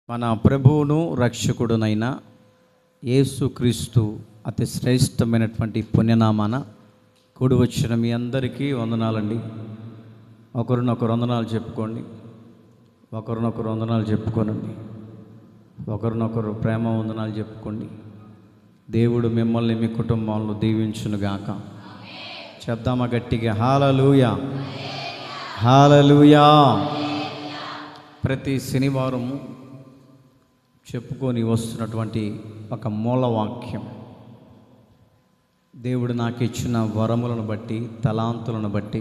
మన ప్రభువును రక్షకుడునైన యేసుక్రీస్తు అతి శ్రేష్టమైనటువంటి పుణ్యనామాన కూడి వచ్చిన మీ అందరికీ వందనాలండి. ఒకరినొకరు వందనాలు చెప్పుకోండి, ఒకరినొకరు వందనాలు చెప్పుకోనండి, ఒకరినొకరు ప్రేమ వందనాలు చెప్పుకోండి. దేవుడు మిమ్మల్ని మీ కుటుంబంలో దీవించునుగాక. చెప్దామా గట్టిగా? హల్లెలూయా, హల్లెలూయా. ప్రతి శనివారము చెప్పుకొని వస్తున్నటువంటి ఒక మూలవాక్యం, దేవుడు నాకు ఇచ్చిన వరములను బట్టి, తలాంతులను బట్టి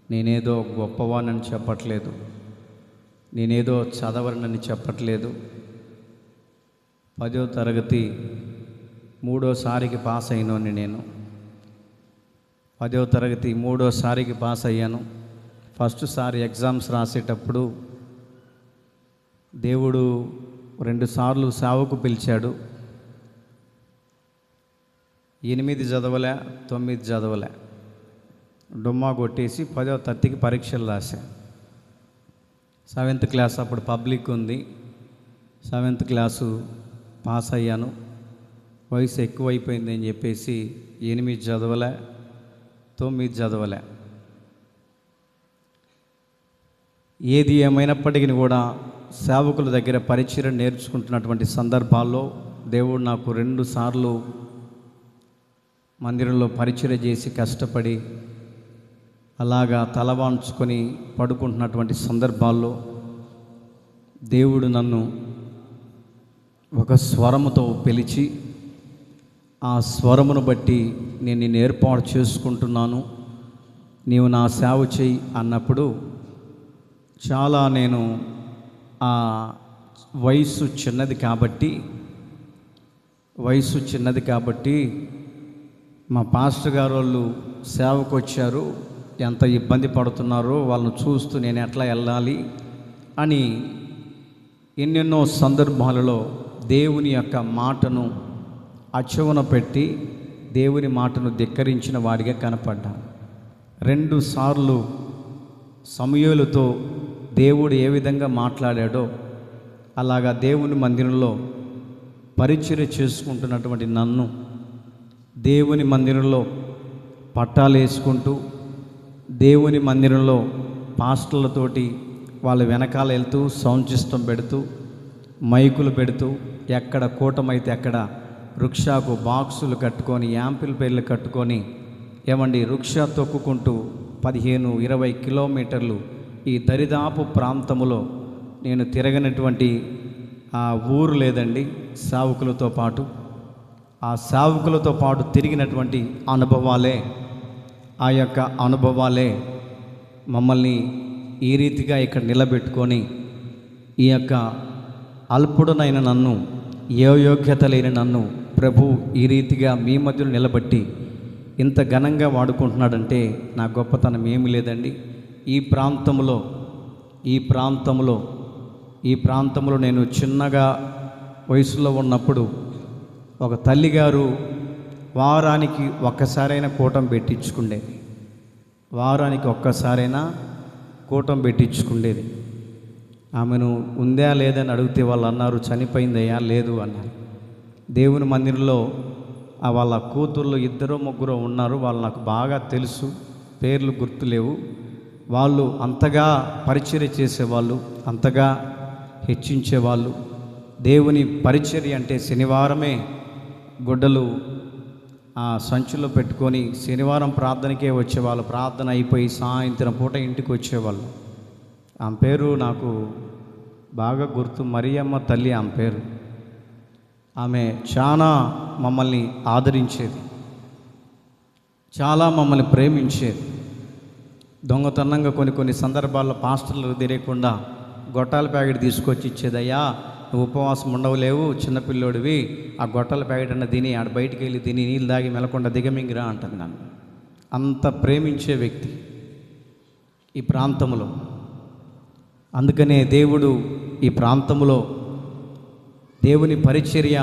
నేనేదో గొప్పవాడిని చెప్పట్లేదు, నేనేదో చదవరనని చెప్పట్లేదు. 10వ తరగతి 3వసారికి పాస్ అయినోని నేను. 10వ తరగతి 3వసారికి పాస్ అయ్యాను. ఫస్ట్ సారి ఎగ్జామ్స్ రాసేటప్పుడు దేవుడు 2 సార్లు సేవకు పిలిచాడు. 8 చదవలే, 9 చదవలే, డుమ్మా కొట్టేసి 10వ తరగతికి పరీక్షలు రాశా. 7th క్లాస్ అప్పుడు పబ్లిక్ ఉంది. 7th క్లాసు పాస్ అయ్యాను. వయసు ఎక్కువైపోయింది అని చెప్పేసి 8 చదవలే, 9 చదవలే. ఏది ఏమైనప్పటికీ కూడా సేవకుల దగ్గర పరిచయం నేర్చుకుంటున్నటువంటి సందర్భాల్లో దేవుడు నాకు 2 సార్లు మందిరంలో పరిచయం చేసి కష్టపడి అలాగా తలవాంచుకొని పడుకుంటున్నటువంటి సందర్భాల్లో దేవుడు నన్ను ఒక స్వరముతో పిలిచి, ఆ స్వరమును బట్టి నేను నిన్ను ఏర్పాటు చేసుకుంటున్నాను, నీవు నా సేవ చేయి అన్నప్పుడు చాలా నేను ఆ వయసు చిన్నది కాబట్టి మా పాస్టర్ గారు వాళ్ళు సేవకు వచ్చారు, ఎంత ఇబ్బంది పడుతున్నారో వాళ్ళని చూస్తూ నేను ఎట్లా వెళ్ళాలి అని ఎన్నెన్నో సందర్భాలలో దేవుని యొక్క మాటను అచవన పెట్టి దేవుని మాటను ధిక్కరించిన వాడిగా కనపడ్డాను. 2 సార్లు సమూయేలుతో దేవుడు ఏ విధంగా మాట్లాడాడో అలాగా దేవుని మందిరంలో పరిచర్య చేసుకుంటున్నటువంటి నన్ను దేవుని మందిరంలో పట్టాలు వేసుకుంటూ దేవుని మందిరంలో పాస్టర్లతోటి వాళ్ళ వెనకాల వెళ్తూ సౌండ్ సిస్టమ్ పెడుతూ మైకులు పెడుతూ ఎక్కడ కూటమైతే అక్కడ రిక్షాకు బాక్సులు కట్టుకొని యాంపిల్ పేర్లు కట్టుకొని రిక్షా తొక్కుకుంటూ 15-20 కిలోమీటర్లు ఈ దరిదాపు ప్రాంతములో నేను తిరగనటువంటి ఆ ఊరు లేదండి. సేవకులతో పాటు తిరిగినటువంటి అనుభవాలే, ఆ యొక్క అనుభవాలే మమ్మల్ని ఈ రీతిగా ఇక్కడ నిలబెట్టుకొని ఈ యొక్క అల్పుడనైన నన్ను, ఏ యోగ్యత లేని నన్ను ప్రభు ఈ రీతిగా మీ మధ్యలో నిలబెట్టి ఇంత ఘనంగా వాడుకుంటున్నాడంటే నా గొప్పతనం ఏమీ లేదండి. ఈ ప్రాంతంలో నేను చిన్నగా వయసులో ఉన్నప్పుడు ఒక తల్లిగారు వారానికి ఒక్కసారైనా కూటం పెట్టించుకుండేది. ఆమెను ఉందా లేదని అడిగితే వాళ్ళు అన్నారు, చనిపోయిందయ్యా, లేదు అన్నారు. దేవుని మందిరంలో వాళ్ళ కూతుర్లు 2-3 ఉన్నారు, వాళ్ళు నాకు బాగా తెలుసు, పేర్లు గుర్తులేవు. వాళ్ళు అంతగా పరిచర్య చేసేవాళ్ళు, అంతగా హెచ్చించేవాళ్ళు. దేవుని పరిచర్య అంటే శనివారమే గుడ్డలు సంచులో పెట్టుకొని శనివారం ప్రార్థనకే వచ్చేవాళ్ళు. ప్రార్థన అయిపోయి సాయంత్రం పూట ఇంటికి వచ్చేవాళ్ళు. ఆమె పేరు నాకు బాగా గుర్తు, మరియమ్మ తల్లి ఆమె పేరు. ఆమె చాలా మమ్మల్ని ఆదరించేది, చాలా మమ్మల్ని ప్రేమించేది. దొంగతనంగా కొన్ని సందర్భాల్లో పాస్టర్లు తెలియకుండా గొట్టాల ప్యాకెట్ తీసుకొచ్చి ఇచ్చేదయ్యా, నువ్వు ఉపవాసం ఉండవలేవు, చిన్నపిల్లోడివి, ఆ గొట్టాల ప్యాకెట్ అన్న తిని ఆడ బయటికి వెళ్ళి తిని నీళ్ళు దాగి మెలకుండా దిగమింగిరా అంటుంది నన్ను. అంత ప్రేమించే వ్యక్తి ఈ ప్రాంతంలో. అందుకనే దేవుడు ఈ ప్రాంతంలో దేవుని పరిచర్య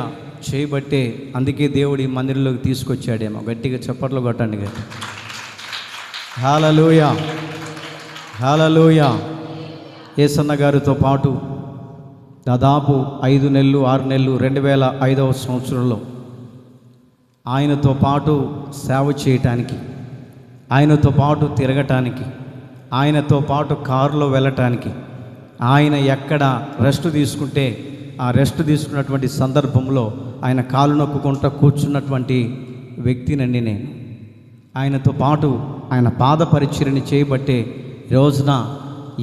చేయబట్టే, అందుకే దేవుడు ఈ మందిరంలోకి తీసుకొచ్చాడేమో. గట్టిగా చప్పట్లు కొట్టండి గట్టి. హల్లెలూయా, హల్లెలూయా. యేసన్న గారితో పాటు దాదాపు 5 నెలలు 6 నెలలు 2005వ సంవత్సరంలో ఆయనతో పాటు సేవ చేయటానికి, ఆయనతో పాటు తిరగటానికి, ఆయనతో పాటు కారులో వెళ్ళటానికి, ఆయన ఎక్కడ రెస్ట్ తీసుకుంటే ఆ రెస్ట్ తీసుకున్నటువంటి సందర్భంలో ఆయన కాలు నొక్కుంటూ కూర్చున్నటువంటి వ్యక్తినండి నేను. ఆయనతో పాటు ఆయన పాద పరిచర్యని చేయబట్టే ఈ రోజున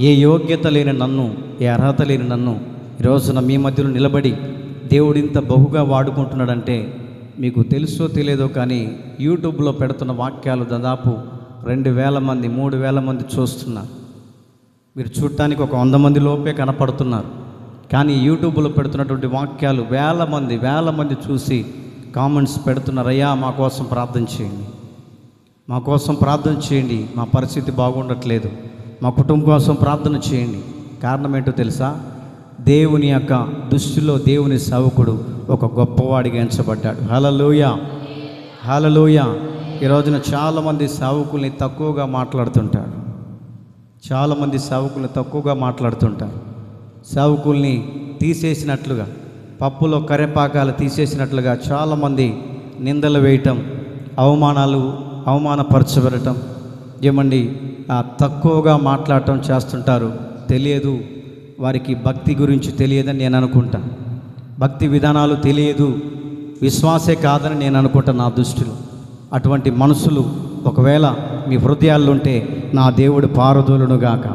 ఏ యోగ్యత లేని నన్ను, ఏ అర్హత లేని నన్ను ఈ రోజున మీ మధ్యలో నిలబడి దేవుడు ఇంత బహుగా వాడుకుంటున్నాడంటే మీకు తెలుసో తెలియదో కానీ యూట్యూబ్లో పెడుతున్న వాక్యాలు దాదాపు 2000 మంది 3000 మంది చూస్తున్నారు. మీరు చూడటానికి ఒక 100 మంది లోపే కనపడుతున్నారు. కానీ యూట్యూబ్లో పెడుతున్నటువంటి వాక్యాలు వేల మంది చూసి కామెంట్స్ పెడుతున్నారు. అయ్యా మా కోసం ప్రార్థన చేయండి, మా కోసం ప్రార్థన చేయండి, మా పరిస్థితి బాగుండట్లేదు, మా కుటుంబం కోసం ప్రార్థన చేయండి. కారణం ఏంటో తెలుసా? దేవుని యొక్క దృష్టిలో దేవుని సేవకుడు ఒక గొప్పవాడిగా ఎంచబడ్డాడు. హల్లెలూయా, హల్లెలూయా. ఈ రోజున చాలామంది సేవకుల్ని తక్కువగా మాట్లాడుతుంటారు. చాలామంది సేవకుల్ని తక్కువగా మాట్లాడుతుంటారు. సేవకుల్ని తీసేసినట్లుగా, పప్పులో కరెపాకాలు తీసేసినట్లుగా చాలామంది నిందలు వేయటం, అవమానపరచబడటం, ఏమండి తక్కువగా మాట్లాడటం చేస్తుంటారు. తెలియదు, వారికి భక్తి గురించి తెలియదని నేను అనుకుంటా. భక్తి విధానాలు తెలియదు, విశ్వాసే కాదని నేను అనుకుంటా నా దృష్టిలో. అటువంటి మనసులు ఒకవేళ మీ హృదయాల్లో ఉంటే నా దేవుడు పారదోలునుగాక.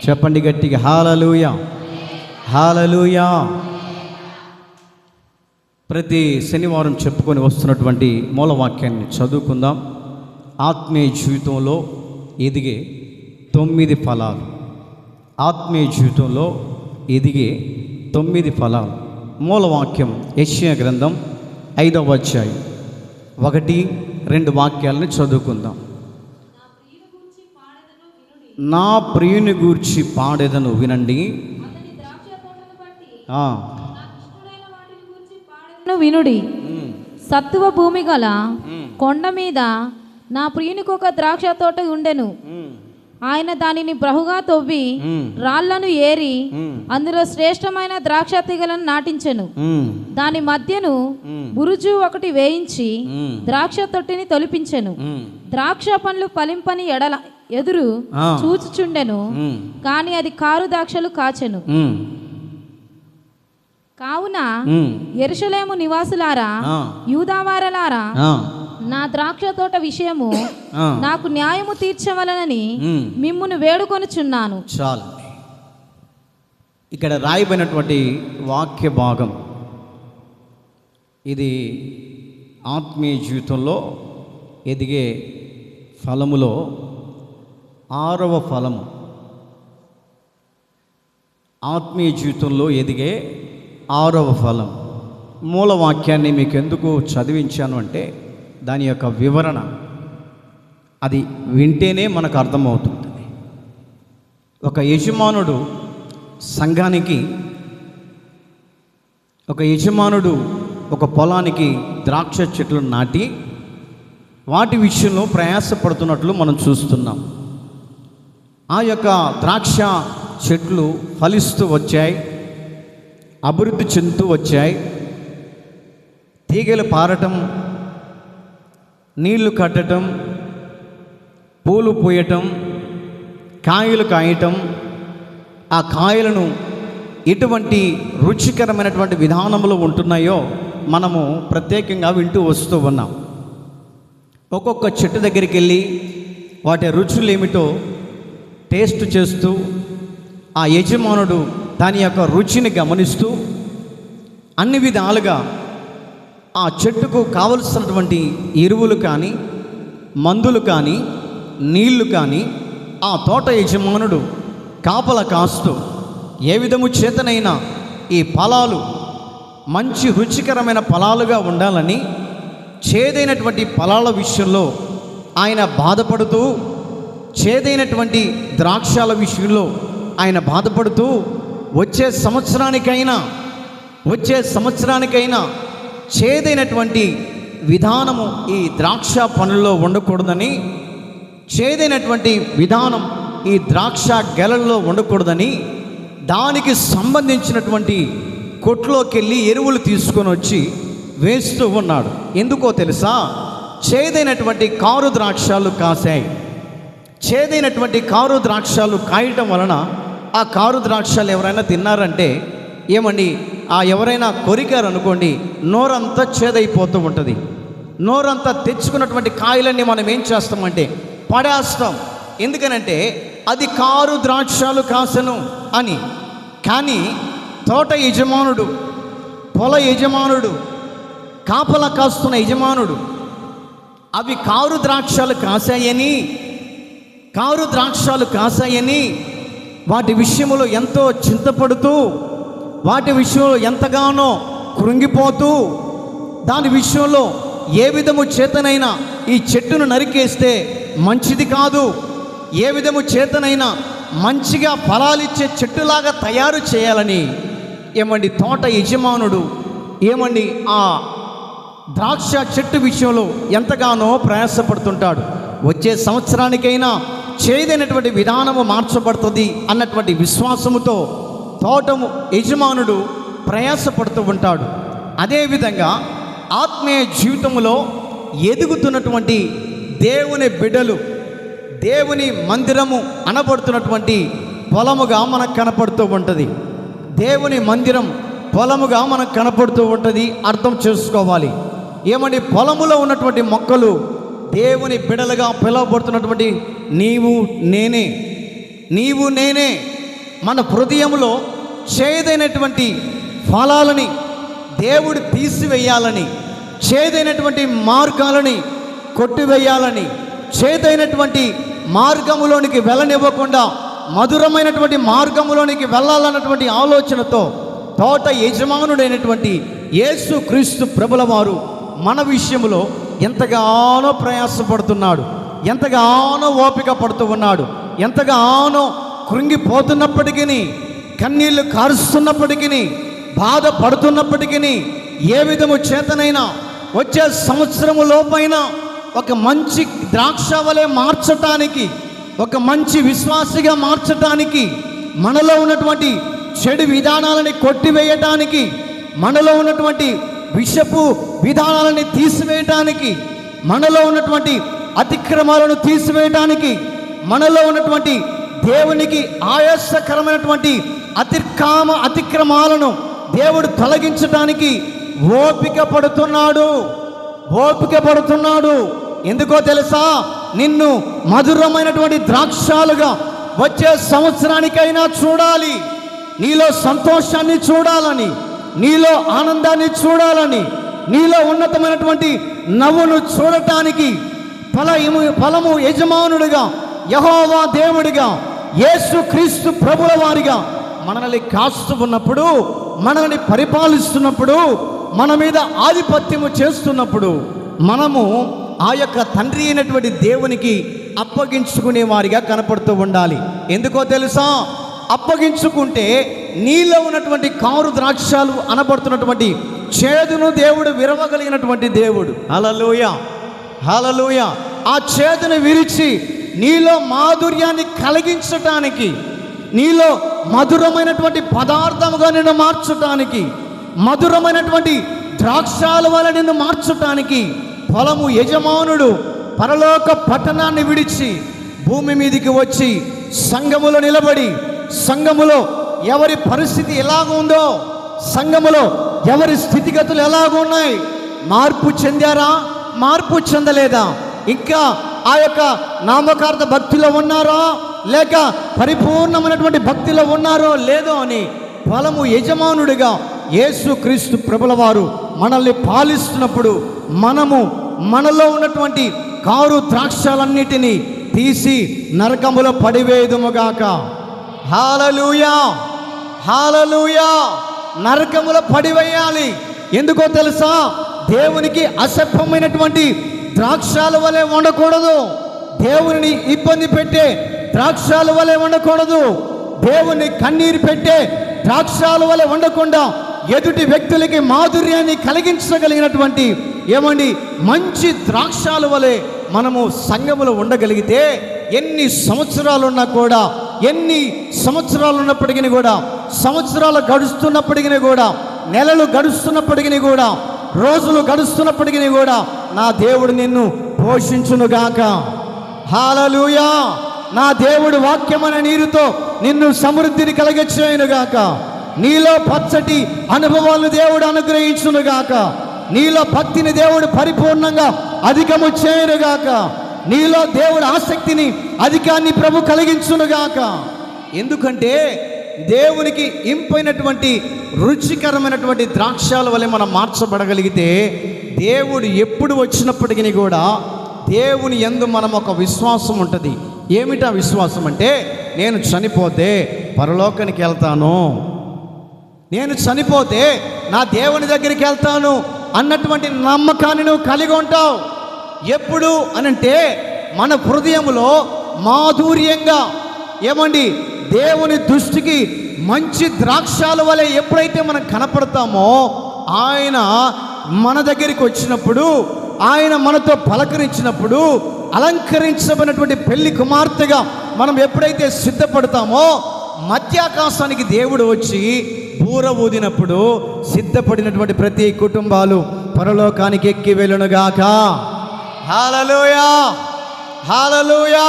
చెప్పండి గట్టిగా హల్లెలూయా, హల్లెలూయా. ప్రతి శనివారం చెప్పుకొని వస్తున్నటువంటి మూలవాక్యాన్ని చదువుకుందాం. ఆత్మీయ జీవితంలో ఎదిగే 9 ఫలాలు. ఆత్మీయ జీవితంలో ఎదిగే 9 ఫలాలు. మూలవాక్యం యెషయా గ్రంథం 5వ అధ్యాయం 1-2 వాక్యాలను చదువుకుందాం. నా ప్రియుని గూర్చి పాడెదను వినండి, వినుడి. సత్తువ భూమి గల కొండ మీద నా ప్రియునికి ఒక ద్రాక్ష తోట ఉండెను. ఆయన దానిని బహుగా తవ్వి రాళ్లను ఏరి అందులో శ్రేష్టమైన ద్రాక్ష తీగలను నాటించెను. దాని మధ్యను బురుజు ఒకటి వేయించి ద్రాక్ష తొట్టిని తొలిపించెను. ద్రాక్ష పండ్లు ఫలింపని ఎదురు చూచుచుండెను, కాని అది కారు ద్రాక్షలు కాచెను. కావున యెరూషలేము నివాసులారా, యూదావారలారా, నా ద్రాక్ష తోట విషయము నాకు న్యాయము తీర్చవలనని మిమ్మును వేడుకొనుచున్నాను. చాలు. ఇక్కడ రాయబడినటువంటి వాక్య భాగం ఇది ఆత్మీయ జీవితంలో ఎదిగే ఫలములో 6వ ఫలము. ఆత్మీయ జీవితంలో ఎదిగే 6వ ఫలం. మూలవాక్యాన్ని మీకు ఎందుకు చదివించాను అంటే దాని యొక్క వివరణ అది వింటేనే మనకు అర్థమవుతుంది. ఒక యజమానుడు సంఘానికి, ఒక యజమానుడు ఒక పొలానికి ద్రాక్ష చెట్లు నాటి వాటి విషయంలో ప్రయాసపడుతున్నట్లు మనం చూస్తున్నాం. ఆ యొక్క ద్రాక్ష చెట్లు ఫలిస్తూ వచ్చాయి, అభివృద్ధి చెందుతూ వచ్చాయి. తీగలు పారటం, నీళ్లు కట్టడం, పూలు పూయటం, కాయలు కాయటం, ఆ కాయలను ఎటువంటి రుచికరమైనటువంటి విధానంలో ఉంటున్నాయో మనము ప్రత్యేకంగా వింటూ వస్తూ ఉన్నాం. ఒక్కొక్క చెట్టు దగ్గరికి వెళ్ళి వాటి రుచులు ఏమిటో టేస్ట్ చేస్తూ ఆ యజమానుడు దాని యొక్క రుచిని గమనిస్తూ అన్ని విధాలుగా ఆ చెట్టుకు కావలసినటువంటి ఎరువులు కానీ, మందులు కానీ, నీళ్లు కానీ ఆ తోట యజమానుడు కాపలా కాస్తూ ఏ విధము చేతనైనా ఈ ఫలాలు మంచి రుచికరమైన ఫలాలుగా ఉండాలని, చేదైనటువంటి ఫలాల విషయంలో ఆయన బాధపడుతూ, చేదైనటువంటి ద్రాక్షాల విషయంలో ఆయన బాధపడుతూ వచ్చే సంవత్సరానికైనా చేదైనటువంటి విధానము ఈ ద్రాక్ష పండ్లలో ఉండకూడదని, చేదైనటువంటి విధానం ఈ ద్రాక్ష గెలల్లో ఉండకూడదని దానికి సంబంధించినటువంటి కొట్లోకి వెళ్ళి ఎరువులు తీసుకొని వచ్చి వేస్తూ ఉన్నాడు. ఎందుకో తెలుసా? చేదైనటువంటి కారు ద్రాక్షాలు కాశాయి. చేదైనటువంటి కారు ద్రాక్షాలు కాయటం వలన ఆ కారు ద్రాక్షాలు ఎవరైనా తిన్నారంటే ఏమండి, ఆ ఎవరైనా కొరికారనుకోండి, నోరంతా చేదైపోతూ ఉంటుంది. నోరంతా తెచ్చుకున్నటువంటి కాయలన్నీ మనం ఏం చేస్తామంటే పడేస్తాం. ఎందుకనంటే అది కారు ద్రాక్షాలు కాసను అని. కానీ తోట యజమానుడు, పొల యజమానుడు, కాపలా కాస్తున్న యజమానుడు అవి కారు ద్రాక్షాలు కాసాయని వాటి విషయంలో ఎంతో చింతపడుతూ, వాటి విషయంలో ఎంతగానో కృంగిపోతూ, దాని విషయంలో ఏ విధము చేతనైనా ఈ చెట్టును నరికేస్తే మంచిది కాదు, ఏ విధము చేతనైనా మంచిగా ఫలాలిచ్చే చెట్టులాగా తయారు చేయాలని ఏమండి తోట యజమానుడు ఏమండి ఆ ద్రాక్ష చెట్టు విషయంలో ఎంతగానో ప్రయాసపడుతుంటాడు. వచ్చే సంవత్సరానికైనా చేదైనటువంటి విధానము మార్చబడుతుంది అన్నటువంటి విశ్వాసముతో తోటము యజమానుడు ప్రయాసపడుతూ ఉంటాడు. అదేవిధంగా ఆత్మీయ జీవితంలో ఎదుగుతున్నటువంటి దేవుని బిడ్డలు, దేవుని మందిరము అనబడుతున్నటువంటి పొలముగా మనకు కనపడుతూ ఉంటుంది. దేవుని మందిరం పొలముగా మనకు కనపడుతూ ఉంటుంది. అర్థం చేసుకోవాలి. ఏమండి, పొలములో ఉన్నటువంటి మొక్కలు దేవుని బిడలుగా పిలువబడుతున్నటువంటి నీవు నేనే మన హృదయంలో చేదైనటువంటి ఫలాలని దేవుడు తీసివేయాలని, చేదైనటువంటి మార్గాలని కొట్టివేయాలని, చేదైనటువంటి మార్గములోనికి వెళ్ళనివ్వకుండా మధురమైనటువంటి మార్గములోనికి వెళ్ళాలన్నటువంటి ఆలోచనతో తోట యజమానుడైనటువంటి యేసు క్రీస్తు ప్రభుల వారు మన విషయంలో ఎంతగానో ప్రయాసపడుతున్నాడు, ఎంతగానో ఓపిక పడుతూ ఉన్నాడు, ఎంతగానో కృంగిపోతున్నప్పటికీ, కన్నీళ్లు కారుస్తున్నప్పటికీ, బాధపడుతున్నప్పటికీ, ఏ విధము చేతనైనా వచ్చే సంవత్సరము లోపైన ఒక మంచి ద్రాక్ష వలె మార్చటానికి, ఒక మంచి విశ్వాసిగా మార్చటానికి, మనలో ఉన్నటువంటి చెడు విధానాలని కొట్టివేయటానికి, మనలో ఉన్నటువంటి విషపు విధానాలని తీసివేయటానికి, మనలో ఉన్నటువంటి అతిక్రమాలను తీసివేయటానికి, మనలో ఉన్నటువంటి దేవునికి ఆయాసకరమైనటువంటి అతిక్రమాలను దేవుడు తొలగించటానికి ఓపిక పడుతున్నాడు. ఎందుకో తెలుసా? నిన్ను మధురమైనటువంటి ద్రాక్షాలుగా వచ్చే సంవత్సరానికైనా చూడాలి, నీలో సంతోషాన్ని చూడాలని, నీలో ఆనందాన్ని చూడాలని, నీలో ఉన్నతమైనటువంటి నవ్వును చూడటానికి ఫలము యజమానుడిగా, యెహోవా దేవుడిగా, యేసు క్రీస్తు ప్రభుల వారిగా మనల్ని కాస్తూ ఉన్నప్పుడు, మనల్ని పరిపాలిస్తున్నప్పుడు, మన మీద ఆధిపత్యము చేస్తున్నప్పుడు మనము ఆ యొక్క తండ్రి అయినటువంటి దేవునికి అప్పగించుకునే వారిగా కనపడుతూ ఉండాలి. ఎందుకో తెలుసా? అప్పగించుకుంటే నీలో ఉన్నటువంటి కారు ద్రాక్షాలు అనబడుతున్నటువంటి చేదును దేవుడు విరవగలిగినటువంటి దేవుడు. హల్లెలూయా. ఆ చేదును విరిచి నీలో మాధుర్యాన్ని కలిగించటానికి, నీలో మధురమైనటువంటి పదార్థముగా నిన్ను మార్చటానికి, మధురమైనటువంటి ద్రాక్షాల వల్ల నిన్ను మార్చటానికి పొలము యజమానుడు పరలోక పట్టణాన్ని విడిచి భూమి మీదికి వచ్చి సంఘములో నిలబడి, సంఘములో ఎవరి పరిస్థితి ఎలాగ ఉందో, సంఘములో ఎవరి స్థితిగతులు ఎలాగ ఉన్నాయి, మార్పు చెందారా, మార్పు చెందలేదా, ఇంకా ఆ యొక్క నామకార్థ భక్తిలో ఉన్నారో లేక పరిపూర్ణమైనటువంటి భక్తిలో ఉన్నారో లేదో అని ఫలము యజమానుడిగా యేసు క్రీస్తు ప్రభుల వారు మనల్ని పాలిస్తున్నప్పుడు మనము మనలో ఉన్నటువంటి కారు ద్రాక్షలన్నిటినీ తీసి నరకములో పడివేయుదుముగాక. హల్లెలూయా. నరకములో పడివేయాలి. ఎందుకో తెలుసా? దేవునికి అసభ్యమైనటువంటి ద్రాక్షాల వలె ఉండకూడదు, దేవుని ఇబ్బంది పెట్టే ద్రాక్షాల వలె ఉండకూడదు, దేవుని కన్నీరు పెట్టే ద్రాక్షాల వలె ఉండకుండా ఎదుటి వ్యక్తులకి మాధుర్యాన్ని కలిగించగలిగినటువంటి మంచి ద్రాక్షాల వలె మనము సంఘములో ఉండగలిగితే ఎన్ని సంవత్సరాలున్నా కూడా ఎన్ని సంవత్సరాలు ఉన్నప్పటికీ కూడా, సంవత్సరాలు గడుస్తున్నప్పటికీ కూడా, నెలలు గడుస్తున్నప్పటికీ కూడా, రోజులు గడుస్తున్నప్పటికీ కూడా నా దేవుడు నిన్ను పోషించునుగాక. హల్లెలూయా. నా దేవుడు వాక్యమైన నీరుతో నిన్ను సమృద్ధిని కలిగించునుగాక. నీలో పచ్చటి అనుభవాలను దేవుడు అనుగ్రహించునుగాక. నీలో భక్తిని దేవుడు పరిపూర్ణంగా అధికము చేయునుగాక. నీలో దేవుడు ఆసక్తిని, అధికాన్ని ప్రభు కలిగించునుగాక. ఎందుకంటే దేవునికి ఇంపైనటువంటి రుచికరమైనటువంటి ద్రాక్షాల వలె మనం మార్చబడగలిగితే, దేవుడు ఎప్పుడు వచ్చినప్పటికీ కూడా దేవుని యందు మనం ఒక విశ్వాసం ఉంటుంది. ఏమిటా విశ్వాసం అంటే, నేను చనిపోతే పరలోకానికి వెళ్తాను, నేను చనిపోతే నా దేవుని దగ్గరికి వెళ్తాను అన్నటువంటి నమ్మకాన్ని నువ్వు కలిగి ఉంటావు. ఎప్పుడు అనంటే మన హృదయంలో మాధుర్యంగా, ఏమండి, దేవుని దృష్టికి మంచి ద్రాక్షాల వలె ఎప్పుడైతే మనం కనపడతామో, ఆయన మన దగ్గరికి వచ్చినప్పుడు, ఆయన మనతో పలకరించినప్పుడు, అలంకరించబడినటువంటి పెళ్లి కుమార్తెగా మనం ఎప్పుడైతే సిద్ధపడతామో, మధ్యాకాశానికి దేవుడు వచ్చి బూర ఊదినప్పుడు సిద్ధపడినటువంటి ప్రతి కుటుంబాలు పరలోకానికి ఎక్కి వెళ్ళునుగాక. హల్లెలూయా, హల్లెలూయా.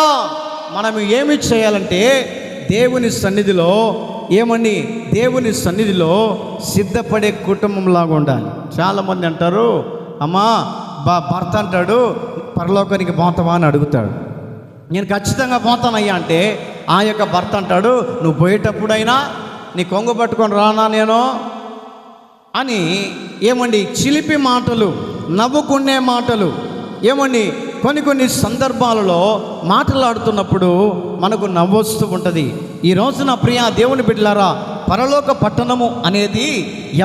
మనం ఏమి చేయాలంటే దేవుని సన్నిధిలో, ఏమని, దేవుని సన్నిధిలో సిద్ధపడే కుటుంబంలాగా ఉండాలి. చాలామంది అంటారు, అమ్మా భర్త అంటాడు పరలోకానికి పోతావా అని అడుగుతాడు. నేను ఖచ్చితంగా పోతానయ్యా అంటే ఆ యొక్క భర్త అంటాడు, నువ్వు పోయేటప్పుడైనా నీ కొంగు పట్టుకొని రానా నేను అని, ఏమండి, చిలిపి మాటలు, నవ్వుకునే మాటలు, ఏమండి, కొన్ని సందర్భాలలో మాట్లాడుతున్నప్పుడు మనకు నవ్వొస్తూ ఉంటుంది. ఈ రోజున ప్రియ దేవుని బిడ్డలారా, పరలోక పట్టణము అనేది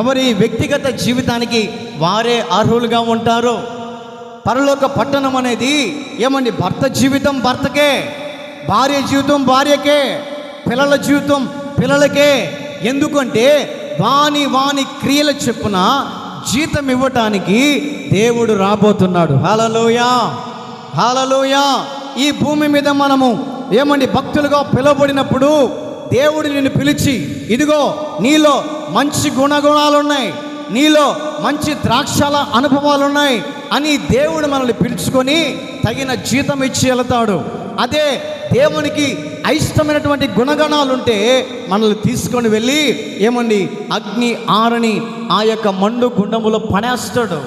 ఎవరి వ్యక్తిగత జీవితానికి వారే అర్హులుగా ఉంటారు. పరలోక పట్టణం అనేది, ఏమండి, భర్త జీవితం భర్తకే, భార్య జీవితం భార్యకే, పిల్లల జీవితం పిల్లలకే. ఎందుకంటే వాని క్రియల చొప్పున జీతం ఇవ్వటానికి దేవుడు రాబోతున్నాడు. హల్లెలూయా, హల్లెలూయా. ఈ భూమి మీద మనము, ఏమండి, భక్తులుగా పిలువబడినప్పుడు దేవుడు నిన్ను పిలిచి, ఇదిగో నీలో మంచి గుణగుణాలు ఉన్నాయి, నీలో మంచి ద్రాక్షల అనుభవాలు ఉన్నాయి అని దేవుడు మనల్ని పిలుచుకొని తగిన జీతం ఇచ్చి వెళతాడు. అదే దేవునికి అయిష్టమైనటువంటి గుణగణాలుంటే మనల్ని తీసుకొని వెళ్ళి, ఏమండి, అగ్ని ఆరని ఆ యొక్క మండు గుండములో పడేస్తాడు.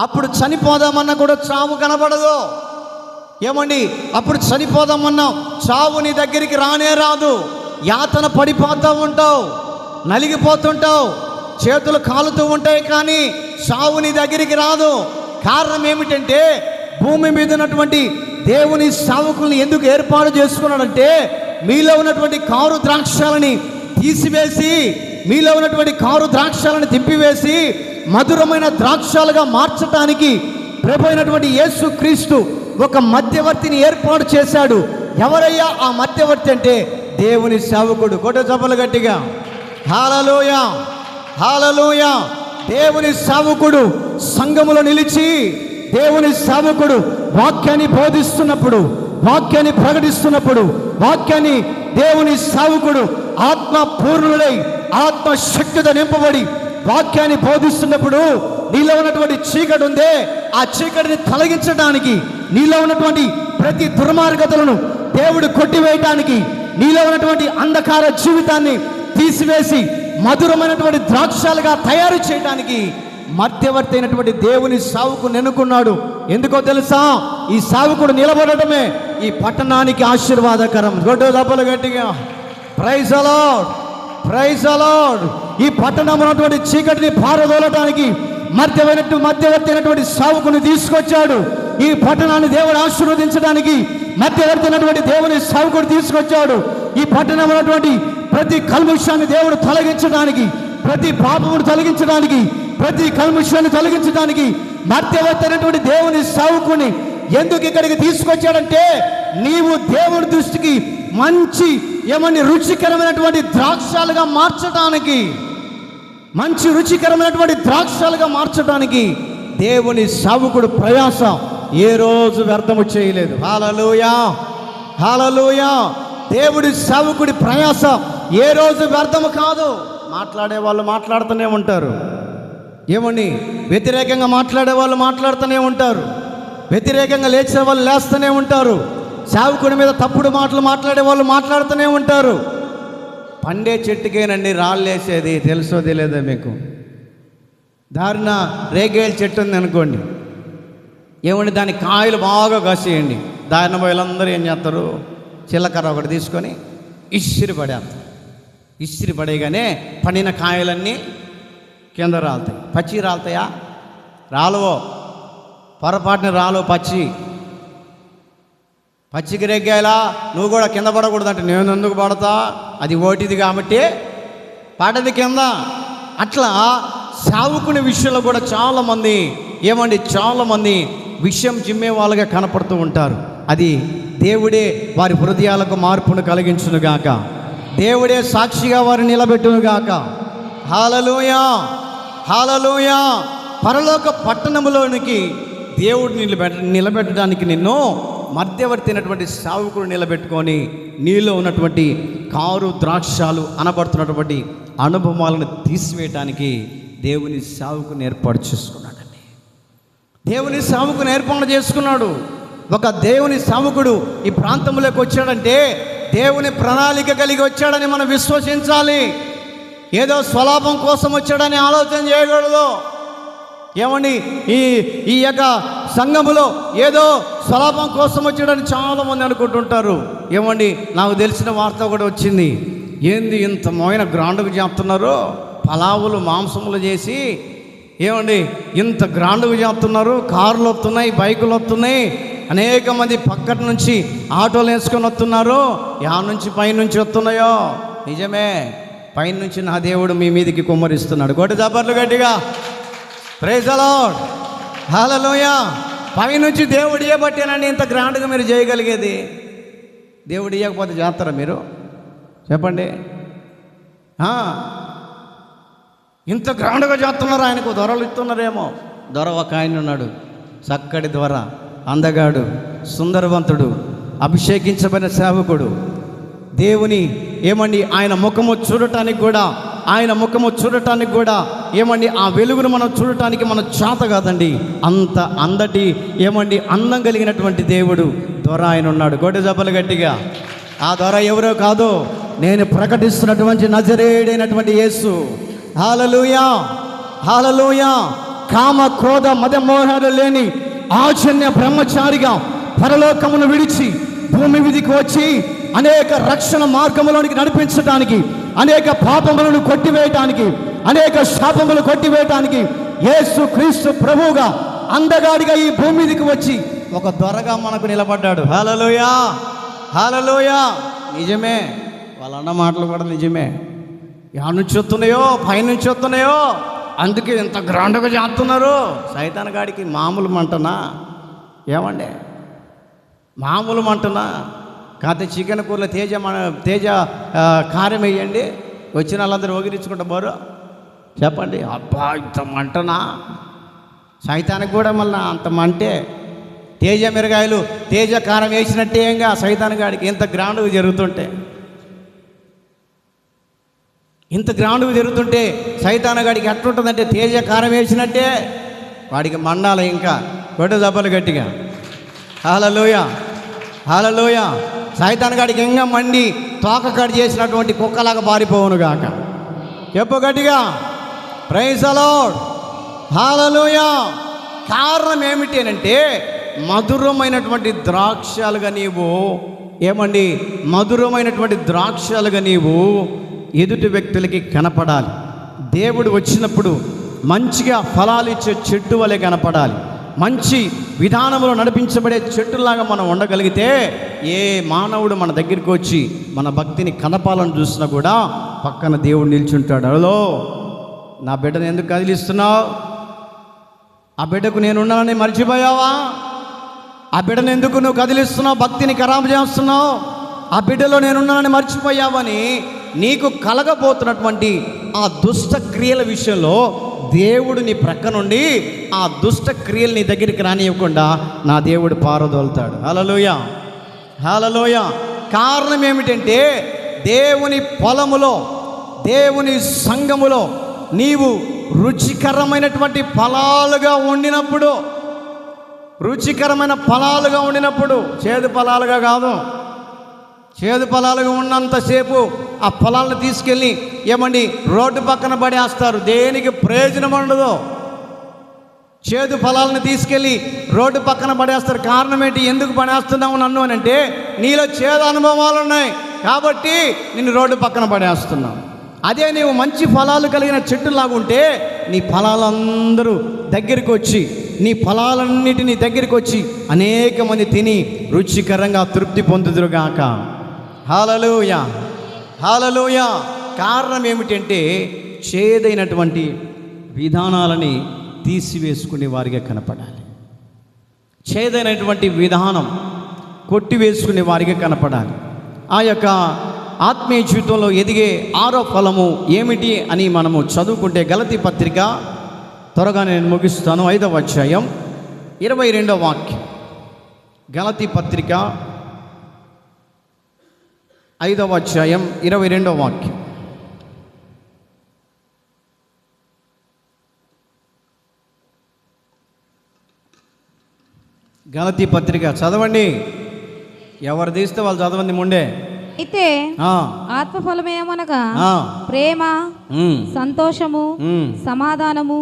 అప్పుడు చనిపోదామన్నా కూడా చావు కనబడదు. ఏమండి, అప్పుడు చనిపోదామన్నా చావు నీ దగ్గరికి రానే రాదు. యాతన పడిపోతూ ఉంటావు, నలిగిపోతుంటావు, చేతులు కాలుతూ ఉంటాయి, కానీ చావు నీ దగ్గరికి రాదు. కారణం ఏమిటంటే, భూమి మీద ఉన్నటువంటి దేవుని సేవకుల్ని ఎందుకు ఏర్పాటు చేసుకున్నాడంటే, మీలో ఉన్నటువంటి కారు ద్రాక్షాలని తీసివేసి, మీలో ఉన్నటువంటి కారు ద్రాక్షాలను తిప్పివేసి మధురమైన ద్రాక్షాలుగా మార్చడానికి ప్రభు అయినటువంటి యేసు క్రీస్తు ఒక మధ్యవర్తిని ఏర్పాటు చేశాడు. ఎవరయ్యా ఆ మధ్యవర్తి అంటే, దేవుని సేవకుడు. కొట్ట చప్పలు గట్టిగా. హల్లెలూయా, హల్లెలూయా. దేవుని సేవకుడు సంఘములో నిలిచి, దేవుని సేవకుడు వాక్యాన్ని బోధిస్తున్నప్పుడు, వాక్యాన్ని ప్రకటిస్తున్నప్పుడు, వాక్యాన్ని దేవుని సేవకుడు ఆత్మ పూర్ణుడై ఆత్మ శక్తితో నింపబడి వాక్యాన్ని బోధిస్తున్నప్పుడు, నీలో ఉన్నటువంటి చీకటి ఉందే, ఆ చీకటిని తొలగించడానికి, నీలో ఉన్నటువంటి ప్రతి దుర్మార్గతలను దేవుడు కొట్టివేయటానికి, నీలో ఉన్నటువంటి అంధకార జీవితాన్ని తీసివేసి మధురమైనటువంటి ద్రాక్షాలుగా తయారు చేయడానికి మధ్యవర్తి అయినటువంటి దేవుని సేవకుని ఎన్నుకున్నాడు. ఎందుకో తెలుసా? ఈ సేవకుడు నిలబడటమే ఈ పట్టణానికి ఆశీర్వాదకరం. గొడ్డు దెబ్బలు గట్టిగా praise the Lord, praise the Lord. ఈ పట్టణంలో ఉన్నటువంటి చీకటిని పారదోలటానికి మధ్యవర్తి అయినటువంటి సేవకుని తీసుకొచ్చాడు. ఈ పట్టణాన్ని దేవుడు ఆశీర్వదించడానికి మధ్యవర్తి అయినటువంటి దేవుని సేవకుడు తీసుకొచ్చాడు. ఈ పట్టణంలో ఉన్నటువంటి ప్రతి కల్ముషాన్ని దేవుడు తొలగించడానికి, ప్రతి పాపమును తొలగించడానికి, ప్రతి కల్ముషాన్ని తొలగించడానికి మధ్యవర్తి అయినటువంటి దేవుని సేవకుని ఎందుకు ఇక్కడికి తీసుకొచ్చాడంటే, నీవు దేవుని దృష్టికి మంచి, ఏమని, రుచికరమైనటువంటి ద్రాక్షాలుగా మార్చడానికి, మంచి రుచికరమైనటువంటి ద్రాక్షాలుగా మార్చడానికి దేవుని సేవకుడు ప్రయాస ఏ రోజు వ్యర్థము చేయలేదు. హల్లెలూయా, హల్లెలూయా. దేవుడి సేవకుడి ప్రయాస ఏ రోజు వ్యర్థము కాదు. మాట్లాడే వాళ్ళు మాట్లాడుతూనే ఉంటారు. ఏమని వ్యతిరేకంగా మాట్లాడే వాళ్ళు మాట్లాడుతూనే ఉంటారు. వ్యతిరేకంగా లేచే వాళ్ళు లేస్తూనే ఉంటారు. సేవకుడి మీద తప్పుడు మాటలు మాట్లాడే వాళ్ళు మాట్లాడుతూనే ఉంటారు. పండే చెట్టుకేనండి రాళ్ళు వేసేది, తెలుసో తెలియదా మీకు? దారిన రేగేల చెట్టు ఉంది అనుకోండి, ఏమండి దాని కాయలు బాగా కాసేయండి. దారిన వీళ్ళందరూ ఏం చేస్తారు, చిల్లకర్ర ఒకటి తీసుకొని ఇసిరి పడేస్తారు. ఇసిరి పడేయగానే పండిన కాయలన్నీ కింద రాలుతాయి. పచ్చి రాలుతాయా? రాలవో, పొరపాటున రాలు. పచ్చికి రేగాయలా నువ్వు కూడా కింద పడకూడదంటే నేను ఎందుకు పడతా, అది ఓటిది కాబట్టి పడది కింద. అట్లా సావుకునే విషయంలో కూడా చాలామంది చాలామంది విషయం జిమ్మే వాళ్ళగా కనపడుతూ ఉంటారు. అది దేవుడే వారి హృదయాలకు మార్పును కలిగించునుగాక. దేవుడే సాక్షిగా వారిని నిలబెట్టునుగాక. హల్లెలూయా, హల్లెలూయా. పరలోక పట్టణంలోనికి దేవుడు నిలబెట్టడానికి నిన్ను మధ్యవర్తి అయినటువంటి సావుకుడు నిలబెట్టుకొని నీలో ఉన్నటువంటి కారు ద్రాక్షాలు అనబడుతున్నటువంటి అనుభవాలను తీసివేయటానికి దేవుని సావుకుని ఏర్పాటు చేసుకున్నాడండి. దేవుని సావుకుని ఏర్పాటు చేసుకున్నాడు. ఒక దేవుని సావుకుడు ఈ ప్రాంతంలోకి వచ్చాడంటే దేవుని ప్రణాళిక కలిగి వచ్చాడని మనం విశ్వసించాలి. ఏదో స్వలాభం కోసం వచ్చాడని ఆలోచన చేయకూడదు. ఏమండి, ఈ యొక్క సంఘములో ఏదో స్వలాభం కోసం వచ్చాడని చాలామంది అనుకుంటుంటారు. ఏమండి, నాకు తెలిసిన వార్త కూడా వచ్చింది. ఏంది ఇంత మోయిన గ్రాండ్గా చేస్తున్నారు, పలావులు మాంసములు చేసి, ఏమండి ఇంత గ్రాండ్గా చేస్తున్నారు, కార్లు వస్తున్నాయి, బైకులు వస్తున్నాయి, అనేక మంది పక్కన నుంచి ఆటోలు వేసుకొని వస్తున్నారు. నుంచి పైనుంచి వస్తున్నాయో నిజమే, పైనుంచి నా దేవుడు మీ మీదకి కుమ్మరిస్తున్నాడు. గొడ్డ జబర్లు గట్టిగా ప్రైజ్ ది లార్డ్, హల్లెలూయా. పైనుంచి దేవుడు ఇయ్యబట్టేనండి ఇంత గ్రాండ్గా మీరు చేయగలిగేది. దేవుడు ఇవ్వకపోతే చేస్తారా మీరు? చెప్పండి. ఇంత గ్రాండ్గా చేస్తున్నారు, ఆయనకు దొరలు ఇస్తున్నారేమో. దొర ఒక ఆయన ఉన్నాడు, చక్కటి దొర, అందగాడు, సుందరవంతుడు, అభిషేకించబడిన సేవకుడు. దేవుని ఆయన ముఖము చూడటానికి కూడా ఏమండి ఆ వెలుగును మనం చూడటానికి మన చేత కాదండి. అంత అందం కలిగినటువంటి దేవుడు దొర ఆయన ఉన్నాడు. గొడ్డ జబ్బలు గట్టిగా. ఆ దొర ఎవరో కాదు, నేను ప్రకటిస్తున్నటువంటి నజరేయుడైనటువంటి యేసు. హల్లెలూయా, హల్లెలూయా. కామ క్రోధ మదమోహాలు లేని ఆచన్య బ్రహ్మచారిగా పరలోకమును విడిచి భూమి మీదికి వచ్చి అనేక రక్షణ మార్గములోనికి నడిపించడానికి, అనేక పాపములను కొట్టివేయటానికి, అనేక శాపములు కొట్టివేయటానికి యేసు క్రీస్తు ప్రభువుగా అందగాడిగా ఈ భూమి మీదికి వచ్చి ఒక దొరగా మనకు నిలబడ్డాడు. హల్లెలూయా, హల్లెలూయా. నిజమే, వాళ్ళు అన్న మాటలు కూడా నిజమే. నుంచి వస్తున్నాయో, పైనుంచి వస్తున్నాయో, అందుకే ఇంత గ్రాండ్గా చేస్తున్నారు. సైతాన్ గాడికి మామూలు మంటనా? ఏమండి, మామూలు మంటనా? కాకపోతే చికెన్ కూరలో తేజ కారం వేయండి, వచ్చిన వాళ్ళందరూ ఒగిరించుకుంటా పోరు. చెప్పండి, అబ్బా ఇంత మంటనా? సైతానికి కూడా మళ్ళీ అంత మంటే. తేజ మిరగాయలు తేజ కారం వేసినట్టే ఏంగా సైతాన్ గాడికి ఇంత గ్రాండ్గా జరుగుతుంటే సైతాన్ గాడికి ఎట్లుంటుందంటే తేజ కారం వేసినట్టే వాడికి మండాలి. ఇంకా గొడ్డ దెబ్బలు గట్టిగా. హల్లెలూయా, హల్లెలూయా. సైతాన్ గాడికి ఇంకా మండి తోక కట్ చేసినటువంటి కుక్కలాగా పారిపోవును గాక. చెప్పు గట్టిగా, ప్రైజ్ ది లార్డ్, హల్లెలూయా. కారణం ఏమిటి అంటే మధురమైనటువంటి ద్రాక్షలుగా నీవు ఎదుటి వ్యక్తులకి కనపడాలి. దేవుడు వచ్చినప్పుడు మంచిగా ఫలాలు ఇచ్చే చెట్టు వలె కనపడాలి. మంచి విధానంలో నడిపించబడే చెట్టులాగా మనం ఉండగలిగితే ఏ మానవుడు మన దగ్గరికి వచ్చి మన భక్తిని కనపాలని చూసినా కూడా పక్కన దేవుడు నిల్చుంటాడు. హలో, నా బిడ్డను ఎందుకు కదిలిస్తున్నావు? ఆ బిడ్డకు నేనున్నానని మర్చిపోయావా? ఆ బిడ్డను ఎందుకు నువ్వు కదిలిస్తున్నావు? భక్తిని ఖరాబు చేస్తున్నావు. ఆ బిడ్డలో నేనున్నానని మర్చిపోయావని నీకు కలగబోతున్నటువంటి ఆ దుష్ట క్రియల విషయంలో దేవుడు నీ ప్రక్క నుండి ఆ దుష్ట క్రియలు నీ దగ్గరికి రానివ్వకుండా నా దేవుడు పారదోలుతాడు. హల్లెలూయా, హల్లెలూయా. కారణం ఏమిటంటే దేవుని పొలములో, దేవుని సంఘములో నీవు రుచికరమైనటువంటి ఫలాలుగా ఉండినప్పుడు, రుచికరమైన ఫలాలుగా ఉండినప్పుడు, చేదు ఫలాలుగా కాదు. చేదు ఫలాలుగా ఉన్నంతసేపు ఆ ఫలాలను తీసుకెళ్ళి ఏమండి రోడ్డు పక్కన పడేస్తారు, దేనికి ప్రయోజనం ఉండదు. చేదు ఫలాలను తీసుకెళ్ళి రోడ్డు పక్కన పడేస్తారు. కారణం ఏంటి? ఎందుకు పడేస్తున్నావు నన్ను అని అంటే, నీలో చేదు అనుభవాలు ఉన్నాయి కాబట్టి నిన్ను రోడ్డు పక్కన పడేస్తున్నావు. అదే నీవు మంచి ఫలాలు కలిగిన చెట్టులాగుంటే నీ ఫలాలందరూ దగ్గరికి వచ్చి, నీ ఫలాలన్నిటినీ దగ్గరికి వచ్చి అనేక మంది తిని రుచికరంగా తృప్తి పొందుదురుగాక. హల్లెలూయా, హల్లెలూయా. కారణం ఏమిటంటే చేదైనటువంటి విధానాలని తీసివేసుకునే వారిగా కనపడాలి. చేదైనటువంటి విధానం కొట్టివేసుకునే వారిగా కనపడాలి. ఆ యొక్క ఆత్మీయ జీవితంలో ఎదిగే 6వ ఫలము ఏమిటి అని మనము చదువుకుంటే, గలతీ పత్రిక, త్వరగా నేను ముగిస్తాను, 5వ అధ్యాయం 22వ వాక్యం. గలతీ పత్రిక 5వ అధ్యాయం 22వ వాక్యం. గలతీ పత్రిక చదవండి, ఎవరు తీస్తే వాళ్ళు చదవండి ముండే. అయితే ఆత్మఫలమేమనగా ప్రేమ, సంతోషము, సమాధానము,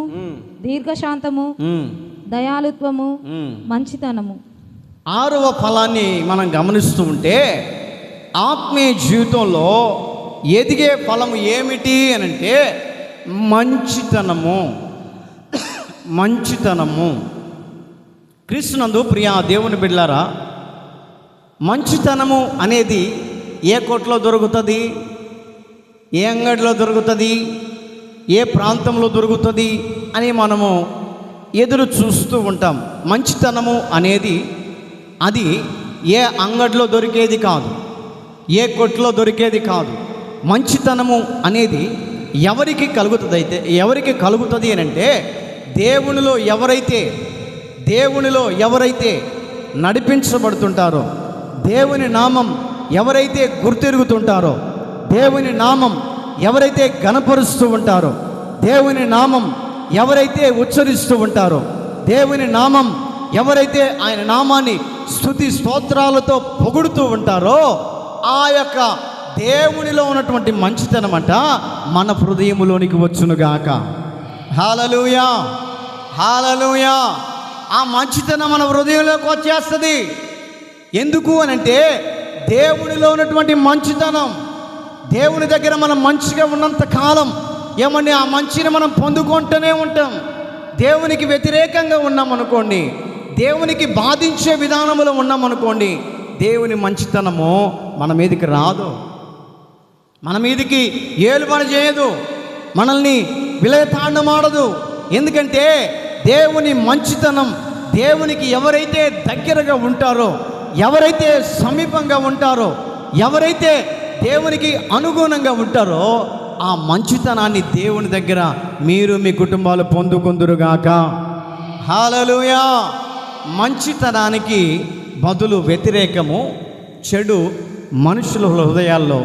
దీర్ఘశాంతము, దయాళుత్వము, మంచితనము. 6వ ఫలాన్ని మనం గమనిస్తూ ఉంటే, ఆత్మీయ జీవితంలో ఎదిగే ఫలము ఏమిటి అని అంటే మంచితనము. మంచితనము. క్రీస్తునందు ప్రియ దేవుని బిడ్డలారా, మంచితనము అనేది ఏ కొట్లో దొరుకుతుంది, ఏ అంగడిలో దొరుకుతుంది, ఏ ప్రాంతంలో దొరుకుతుంది అని మనము ఎదురు చూస్తూ ఉంటాం. మంచితనము అనేది అది ఏ అంగడిలో దొరికేది కాదు, ఏ కొట్లో దొరికేది కాదు. మంచితనము అనేది ఎవరికి కలుగుతుంది అని అంటే, దేవునిలో ఎవరైతే నడిపించబడుతుంటారో, దేవుని నామం ఎవరైతే గుర్తెరుగుతుంటారో, దేవుని నామం ఎవరైతే గణపరుస్తూ ఉంటారో, దేవుని నామం ఎవరైతే ఉచ్చరిస్తూ ఉంటారో, దేవుని నామం ఎవరైతే ఆయన నామాన్ని స్తుతి స్తోత్రాలతో పొగుడుతూ ఉంటారో, ఆ యొక్క దేవునిలో ఉన్నటువంటి మంచితనం అంట మన హృదయములోనికి వచ్చునుగాక. హల్లెలూయా, హల్లెలూయా. ఆ మంచితనం మన హృదయంలోకి వచ్చేస్తుంది. ఎందుకు అనంటే దేవునిలో ఉన్నటువంటి మంచితనం, దేవుని దగ్గర మనం మంచిగా ఉన్నంత కాలం ఏమని ఆ మంచిని మనం పొందుకుంటూనే ఉంటాం. దేవునికి వ్యతిరేకంగా ఉన్నామనుకోండి, దేవునికి బాధించే విధానంలో ఉన్నామనుకోండి, దేవుని మంచితనము మన మీదకి రాదు, మన మీదకి ఏలుబడి చేయదు, మనల్ని విలయతాండమాడదు. ఎందుకంటే దేవుని మంచితనం, దేవునికి ఎవరైతే దగ్గరగా ఉంటారో, ఎవరైతే సమీపంగా ఉంటారో, ఎవరైతే దేవునికి అనుగుణంగా ఉంటారో, ఆ మంచితనాన్ని దేవుని దగ్గర మీరు మీ కుటుంబాలు పొందుకుందురుగాక. హల్లెలూయా. మంచితనానికి బదులు వ్యతిరేకము చెడు మనుషుల హృదయాల్లో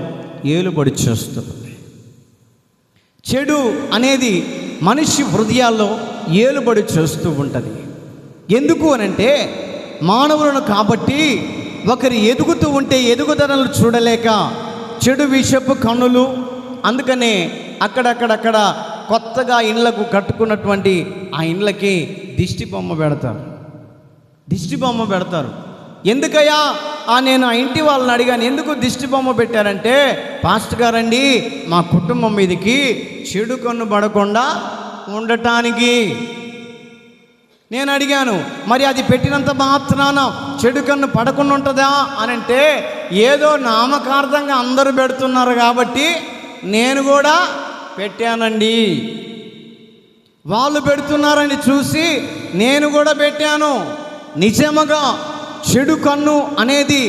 ఏలుబడి చేస్తుంది. చెడు అనేది మనిషి హృదయాల్లో ఏలుబడి చేస్తూ ఉంటుంది. ఎందుకు అనంటే మానవులను కాబట్టి ఒకరు ఎదుగుతూ ఉంటే ఎదుగుదలను చూడలేక చెడు విషపు కన్నులు, అందుకనే అక్కడక్కడ కొత్తగా ఇండ్లకు కట్టుకున్నటువంటి ఆ ఇండ్లకి దిష్టి బొమ్మ పెడతారు. ఎందుకయ్యా నేను ఆ ఇంటి వాళ్ళని అడిగాను, ఎందుకు దిష్టి బొమ్మ పెట్టారంటే, పాస్టర్ గారండి మా కుటుంబం మీదకి చెడు కన్ను పడకుండా ఉండటానికి. నేను అడిగాను, మరి అది పెట్టినంత మాత్రాన చెడు కన్ను పడకుండా ఉంటుందా అని అంటే, ఏదో నామకార్థంగా అందరూ పెడుతున్నారు కాబట్టి నేను కూడా పెట్టానండి. వాళ్ళు పెడుతున్నారని చూసి నేను కూడా పెట్టాను. నిజముగా చెడు కన్ను అనేది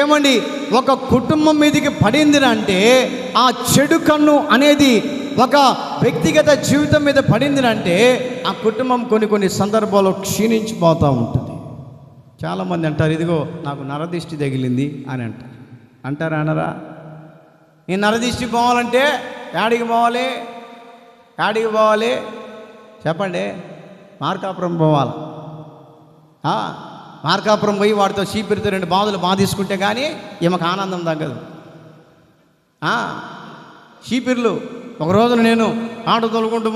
ఏమండి ఒక కుటుంబం మీదకి పడింది అంటే, ఆ చెడు కన్ను అనేది ఒక వ్యక్తిగత జీవితం మీద పడింది అంటే, ఆ కుటుంబం కొన్ని సందర్భాల్లో క్షీణించిపోతూ ఉంటుంది. చాలామంది అంటారు, ఇదిగో నాకు నరదిష్టి తగిలింది అని అంటారు. అంటారా అనరా? నేను నరదిష్టి పోవాలంటే యాడికి పోవాలి? యాడికి పోవాలి చెప్పండి? మార్కాపురం పోవాలి. మార్కాపురం పోయి వాడితో చీపిరితో 2 బాధలు బాధీసుకుంటే కానీ ఈమెకు ఆనందం తగ్గదు. చీపిర్లు ఒక రోజున నేను ఆట తొలుకుంటూ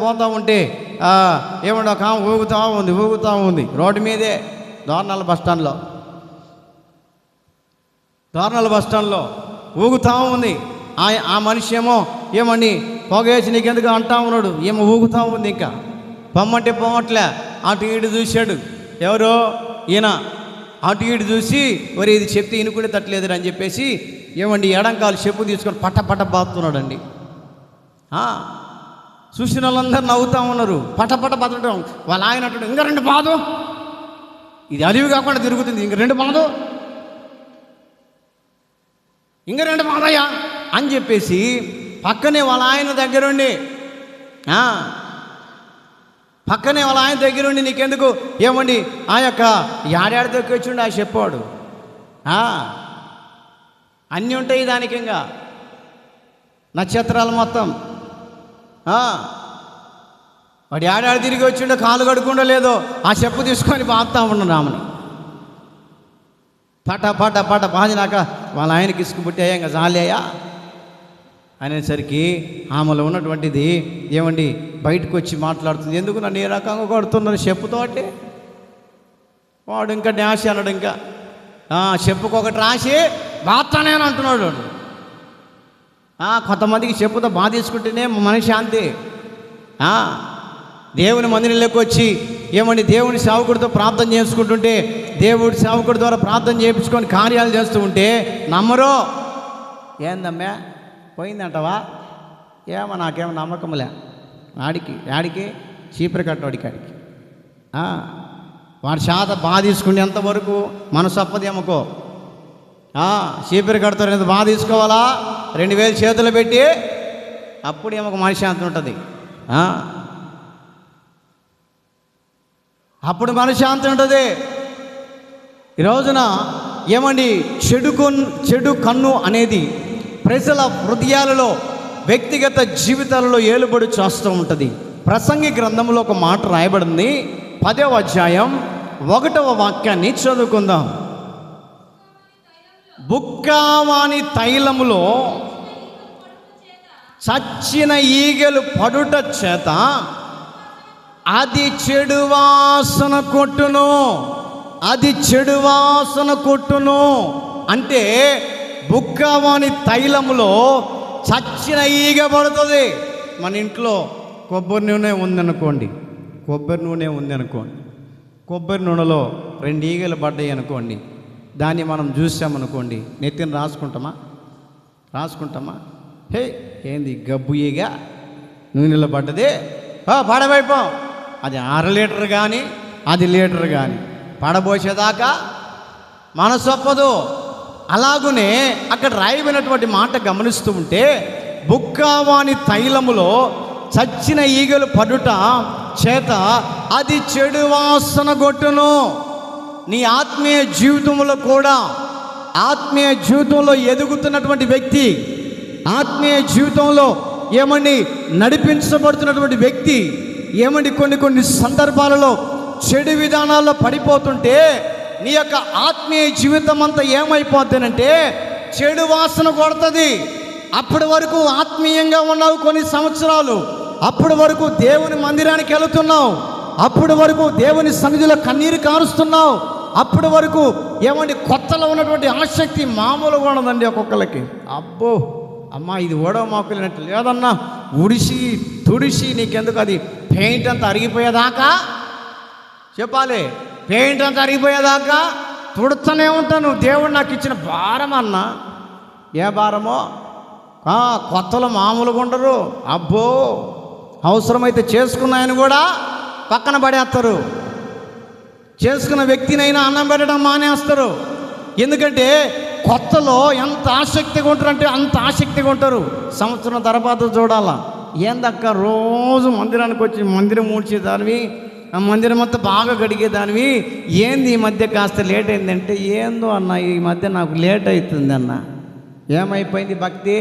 పోతా ఉంటే ఏమన్నా కామ ఊగుతూ ఉంది రోడ్డు మీదే దోర్నాల బస్టాండ్లో ఊగుతూ ఉంది. ఆ మనిషి ఏమో ఏమండి పొగేసి నీకెందుకు అంటా ఉన్నాడు, ఏమో ఊగుతూ ఉంది. ఇంకా పొమ్మంటే పోవట్లే. అటు ఇటు చూశాడు ఎవరో ఈయన. అటు ఇటు చూసి మరి ఇది చెప్తే ఇనుకునే తట్టలేదు అని చెప్పేసి ఏమండి ఎడంకాలు చెప్పు తీసుకొని పట్ట బాదుతున్నాడండి. చూసిన వాళ్ళందరూ నవ్వుతూ ఉన్నారు. పట్ట బతకడం. వాళ్ళ ఆయన అంటాడు, ఇంకా 2 బాదు, ఇది అలివి కాకుండా తిరుగుతుంది, ఇంక 2 బాదు, ఇంకా 2 బాదయ్యా అని చెప్పేసి పక్కనే వాళ్ళ ఆయన దగ్గరుండి నీకెందుకు ఏమండి ఆ యొక్క యాడాడి తొక్కొచ్చుండి ఆ చెప్పాడు. అన్నీ ఉంటాయి దానికి, ఇంకా నక్షత్రాలు మొత్తం. వాడు ఏడాడు తిరిగి వచ్చిండో కాలు కడుక్కుండా లేదో ఆ చెప్పు తీసుకొని బాగుతా ఉన్నాను రామని. పట బాధినాక వాళ్ళ ఆయనకి ఇసుకుబుట్టాయా ఇంకా జాలేయా అనేసరికి ఆమెలో ఉన్నటువంటిది ఏమండి బయటకు వచ్చి మాట్లాడుతుంది. ఎందుకు నన్ను ఏ రకంగా కొడుతున్నారు చెప్పుతోటి? వాడు ఇంకా డాష్ అన్నాడు. ఇంకా చెప్పుకొకటి రాసి బాగుతానే అని అంటున్నాడు వాడు. కొంతమందికి చెప్పుతో బాధ తీసుకుంటేనే మనశ్శాంతి. దేవుని మందిరంలోకి వచ్చి ఏమండి దేవుని సేవకుడితో ప్రార్థన చేసుకుంటుంటే, దేవుడి సేవకుడి ద్వారా ప్రార్థన చేయించుకొని కార్యాలు చేస్తూ ఉంటే నమ్మరో. ఏందమ్మా పోయిందంటవా? ఏమో నాకేమో నమ్మకంలే. ఆడికి చీపురు కట్టవాడికి ఆడికి వాడి శాత బాధ తీసుకుని ఎంతవరకు మనసు అప్పదేమకో. చీపురు కడతారు ఎంత బాధ తీసుకోవాలా? 2000 చేతులు పెట్టి అప్పుడు ఏమో మనశ్శాంతి ఉంటుంది. అప్పుడు మనశ్శాంతి ఉంటుంది. ఈ రోజున ఏమండి చెడు కన్ను అనేది ప్రజల హృదయాలలో వ్యక్తిగత జీవితాలలో ఏలుబడి చేస్తూ ఉంటుంది. ప్రసంగి గ్రంథంలో ఒక మాట రాయబడింది. 10వ అధ్యాయం 1వ వాక్యాన్ని చదువుకుందాం. బుక్కావాని తైలములో చచ్చిన ఈగలు పడుట చేత అది చెడు వాసన కొట్టును. అంటే బుక్కావాని తైలములో చచ్చిన ఈగ పడుతుంది. మన ఇంట్లో కొబ్బరి నూనె ఉందనుకోండి, కొబ్బరి నూనెలో 2 ఈగలు పడ్డాయి అనుకోండి, దాన్ని మనం చూసామనుకోండి, నెత్తిని రాసుకుంటామా? హే ఏంది గబ్బు ఈగ నూనెలో పడ్డది, పడవైపోం. అది 1/2 లీటర్ కానీ 10 లీటర్ కానీ పడబోసేదాకా మనసు ఒప్పదు. అలాగునే అక్కడ రాయబడినటువంటి మాట గమనిస్తూ ఉంటే, బుక్కావాని తైలములో చచ్చిన ఈగలు పడుట చేత అది చెడు వాసన కొట్టును. నీ ఆత్మీయ జీవితంలో కూడా, ఆత్మీయ జీవితంలో ఎదుగుతున్నటువంటి వ్యక్తి, ఆత్మీయ జీవితంలో ఏమండి నడిపించబడుతున్నటువంటి వ్యక్తి ఏమండి కొన్ని సందర్భాలలో చెడు విధానాల్లో పడిపోతుంటే నీ యొక్క ఆత్మీయ జీవితం అంతా ఏమైపోతుందంటే చెడు వాసన కొడుతుంది. అప్పటి వరకు ఆత్మీయంగా ఉన్నావు కొన్ని సంవత్సరాలు, అప్పటి వరకు దేవుని మందిరానికి వెళుతున్నావు, అప్పటి వరకు దేవుని సన్నిధిలో కన్నీరు కారుస్తున్నావు, అప్పటి వరకు ఏమండి కొత్తలో ఉన్నటువంటి ఆసక్తి మామూలుగా ఉండదండి ఒక్కొక్కరికి. అబ్బో అమ్మా ఇది ఓడవ మాకులినట్టు లేదన్నా, ఉడిసి తుడిసి నీకెందుకు అది పెయింట్ అంతా అరిగిపోయేదాకా చెప్పాలి, పెయింట్ అంతా అరిగిపోయేదాకా తుడుతూనే ఉంటాను. దేవుడు నాకు ఇచ్చిన భారం అన్నా. ఏ భారమో? కొత్తలో మామూలుగా ఉండరు. అబ్బో అవసరమైతే చేసుకున్నాయని కూడా పక్కన పడేస్తారు. చేసుకున్న వ్యక్తినైనా అన్నం పెట్టడం మానేస్తారు. ఎందుకంటే కొత్తలో ఎంత ఆసక్తిగా ఉంటారంటే అంత ఆసక్తిగా ఉంటారు. సంవత్సరం తర్వాత చూడాలా, ఏందక్క రోజు మందిరానికి వచ్చి మందిరం మూడ్చేదానివి ఆ మందిరం అంతా బాగా గడిగేదానివి, ఏంది ఈ మధ్య కాస్త లేట్ అయిందంటే, ఏందో అన్న ఈ మధ్య నాకు లేట్ అవుతుంది అన్న. ఏమైపోయింది భక్తి?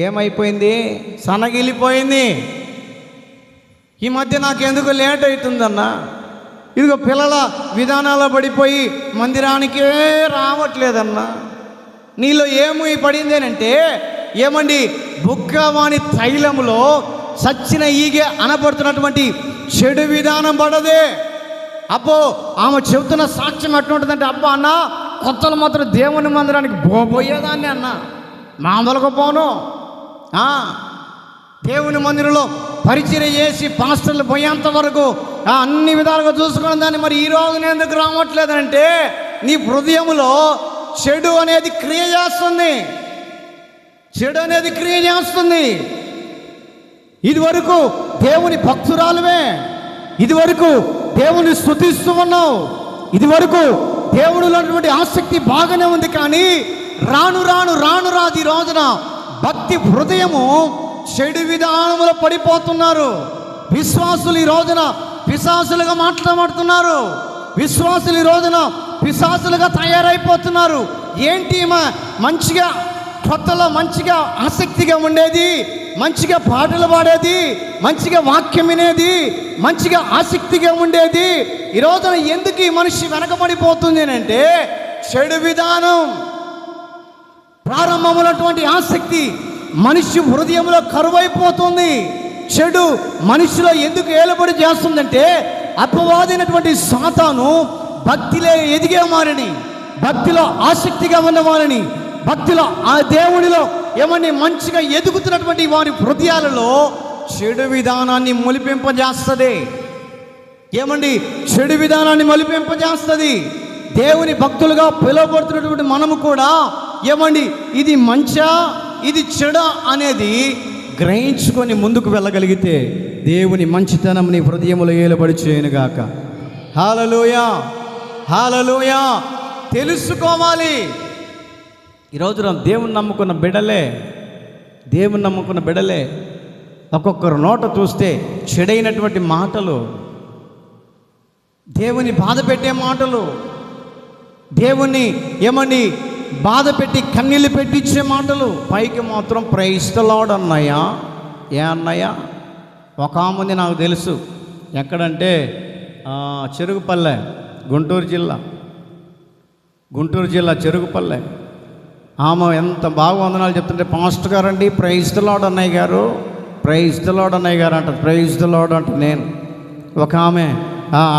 ఏమైపోయింది? సనగిలిపోయింది. ఈ మధ్య నాకెందుకు లేట్ అవుతుందన్న. ఇదిగో పిల్లల విధానాల్లో పడిపోయి మందిరానికే రావట్లేదన్నా. నీలో ఏమి పడిందేనంటే, ఏమండి, బుక్కవాణి తైలములో సచ్చిన ఈగే అనబడుతున్నటువంటి చెడు విధానం పడదే. అబ్బో, ఆమె చెబుతున్న సాక్ష్యం ఎట్లుంటుందంటే, అబ్బా అన్న కొత్తలు మాత్రం దేవుని మందిరానికి పోయేదాన్ని అన్న, మామూలుగా పోను. దేవుని మందిరంలో పరిచయం చేసి పాస్టర్లు పోయేంత వరకు అన్ని విధాలుగా చూసుకున్న దాన్ని మరి ఈరోజు నేను ఎందుకు రావట్లేదంటే, నీ హృదయంలో చెడు అనేది క్రియ చేస్తుంది. చెడు అనేది క్రియ చేస్తుంది. ఇదివరకు దేవుని భక్తురాలువే, ఇదివరకు దేవుని స్తుతిస్తూ ఉన్నావు, ఇదివరకు దేవుడిలో ఉన్నటువంటి ఆసక్తి బాగానే ఉంది. కానీ రాను రాను రాను రాదు ఈ రోజున భక్తి హృదయము చెడు విధానములో పడిపోతున్నారు. విశ్వాసులు ఈ రోజున పిశాసులుగా మాట్లాడుతున్నారు. విశ్వాసులు ఈ రోజున పిశాసులుగా తయారైపోతున్నారు. ఏంటి మంచిగా కొత్తలో మంచిగా ఆసక్తిగా ఉండేది, మంచిగా పాటలు పాడేది, మంచిగా వాక్యం వినేది, మంచిగా ఆసక్తిగా ఉండేది, ఈ రోజున ఎందుకు ఈ మనిషి వెనకబడిపోతుంది అంటే, చెడు విధానం. ప్రారంభమైనటువంటి ఆసక్తి మనిషి హృదయంలో కరువైపోతుంది. చెడు మనిషిలో ఎందుకు ఏలుబడి చేస్తుందంటే, అపవాదైనటువంటి సాతాను భక్తిలో ఎదిగే వారిని, భక్తిలో ఆసక్తిగా ఉన్న వారిని, భక్తిలో ఆ దేవునిలో ఏమని మంచిగా ఎదుగుతున్నటువంటి వారి హృదయాలలో చెడు విధానాన్ని మొలిపింపజేస్తుంది. ఏమండి, చెడు విధానాన్ని మొలిపింపజేస్తుంది. దేవుని భక్తులుగా పిలువబడుతున్నటువంటి మనము కూడా ఏమండి, ఇది మంచా ఇది చెడా అనేది గ్రహించుకొని ముందుకు వెళ్ళగలిగితే దేవుని మంచితనం నీ హృదయములో ఏలుబడి చేయనుగాక. హల్లెలూయా, హల్లెలూయా. తెలుసుకోవాలి. ఈరోజు దేవుని నమ్ముకున్న బిడ్డలే ఒక్కొక్కరు నోట చూస్తే చెడైనటువంటి మాటలు, దేవుని బాధ పెట్టే మాటలు, దేవుణ్ణి ఏమని బాధ పెట్టి కన్నీళ్ళు పెట్టించే మాటలు, పైకి మాత్రం ప్రైజ్ ది లార్డ్ అన్నయ్యా. ఏ అన్నయ్య? ఒక ఆమె నాకు తెలుసు. ఎక్కడంటే చెరుగుపల్లె, గుంటూరు జిల్లా చెరుగుపల్లె. ఆమె ఎంత బాగా వందనాలు చెప్తుంటే, పాస్టర్ గారండి ప్రైజ్ ది లార్డ్ అన్నయ్య గారు, ప్రైజ్ ది లార్డ్ అన్నయ్య గారు అంట, ప్రైజ్ ది లార్డ్ అంట. నేను ఒక ఆమె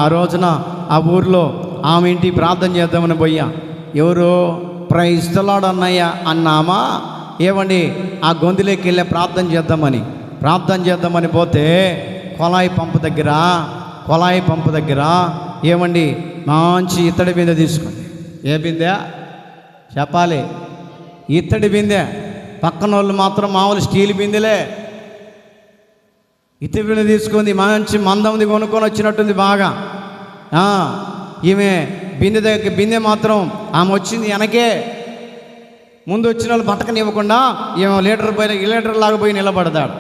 ఆ రోజున ఆ ఊర్లో ఆమె ఇంటికి ప్రార్థన చేద్దామని పోయా. ఎవరు? ప్రైజ్ ది లార్డ్ అన్నయ్య అన్నామా. ఏమండి, ఆ గొంతులోకి వెళ్ళే ప్రార్థన చేద్దామని పోతే కొలాయి పంపు దగ్గర ఏమండి మంచి ఇత్తడి బిందె తీసుకోండి. ఏ బిందె చెప్పాలి? ఇత్తడి బిందె. పక్కన వాళ్ళు మాత్రం మామూలు స్టీల్ బిందెలే. ఇత్తడి బిందె తీసుకుంది, మంచి మందంది కొనుక్కొని వచ్చినట్టుంది బాగా. ఈమె బిందె మాత్రం ఆమె వచ్చింది వెనకే. ముందు వచ్చిన వాళ్ళు పట్టకనివ్వకుండా ఈమె లీటర్ లాగా పోయి నిలబడతాడు.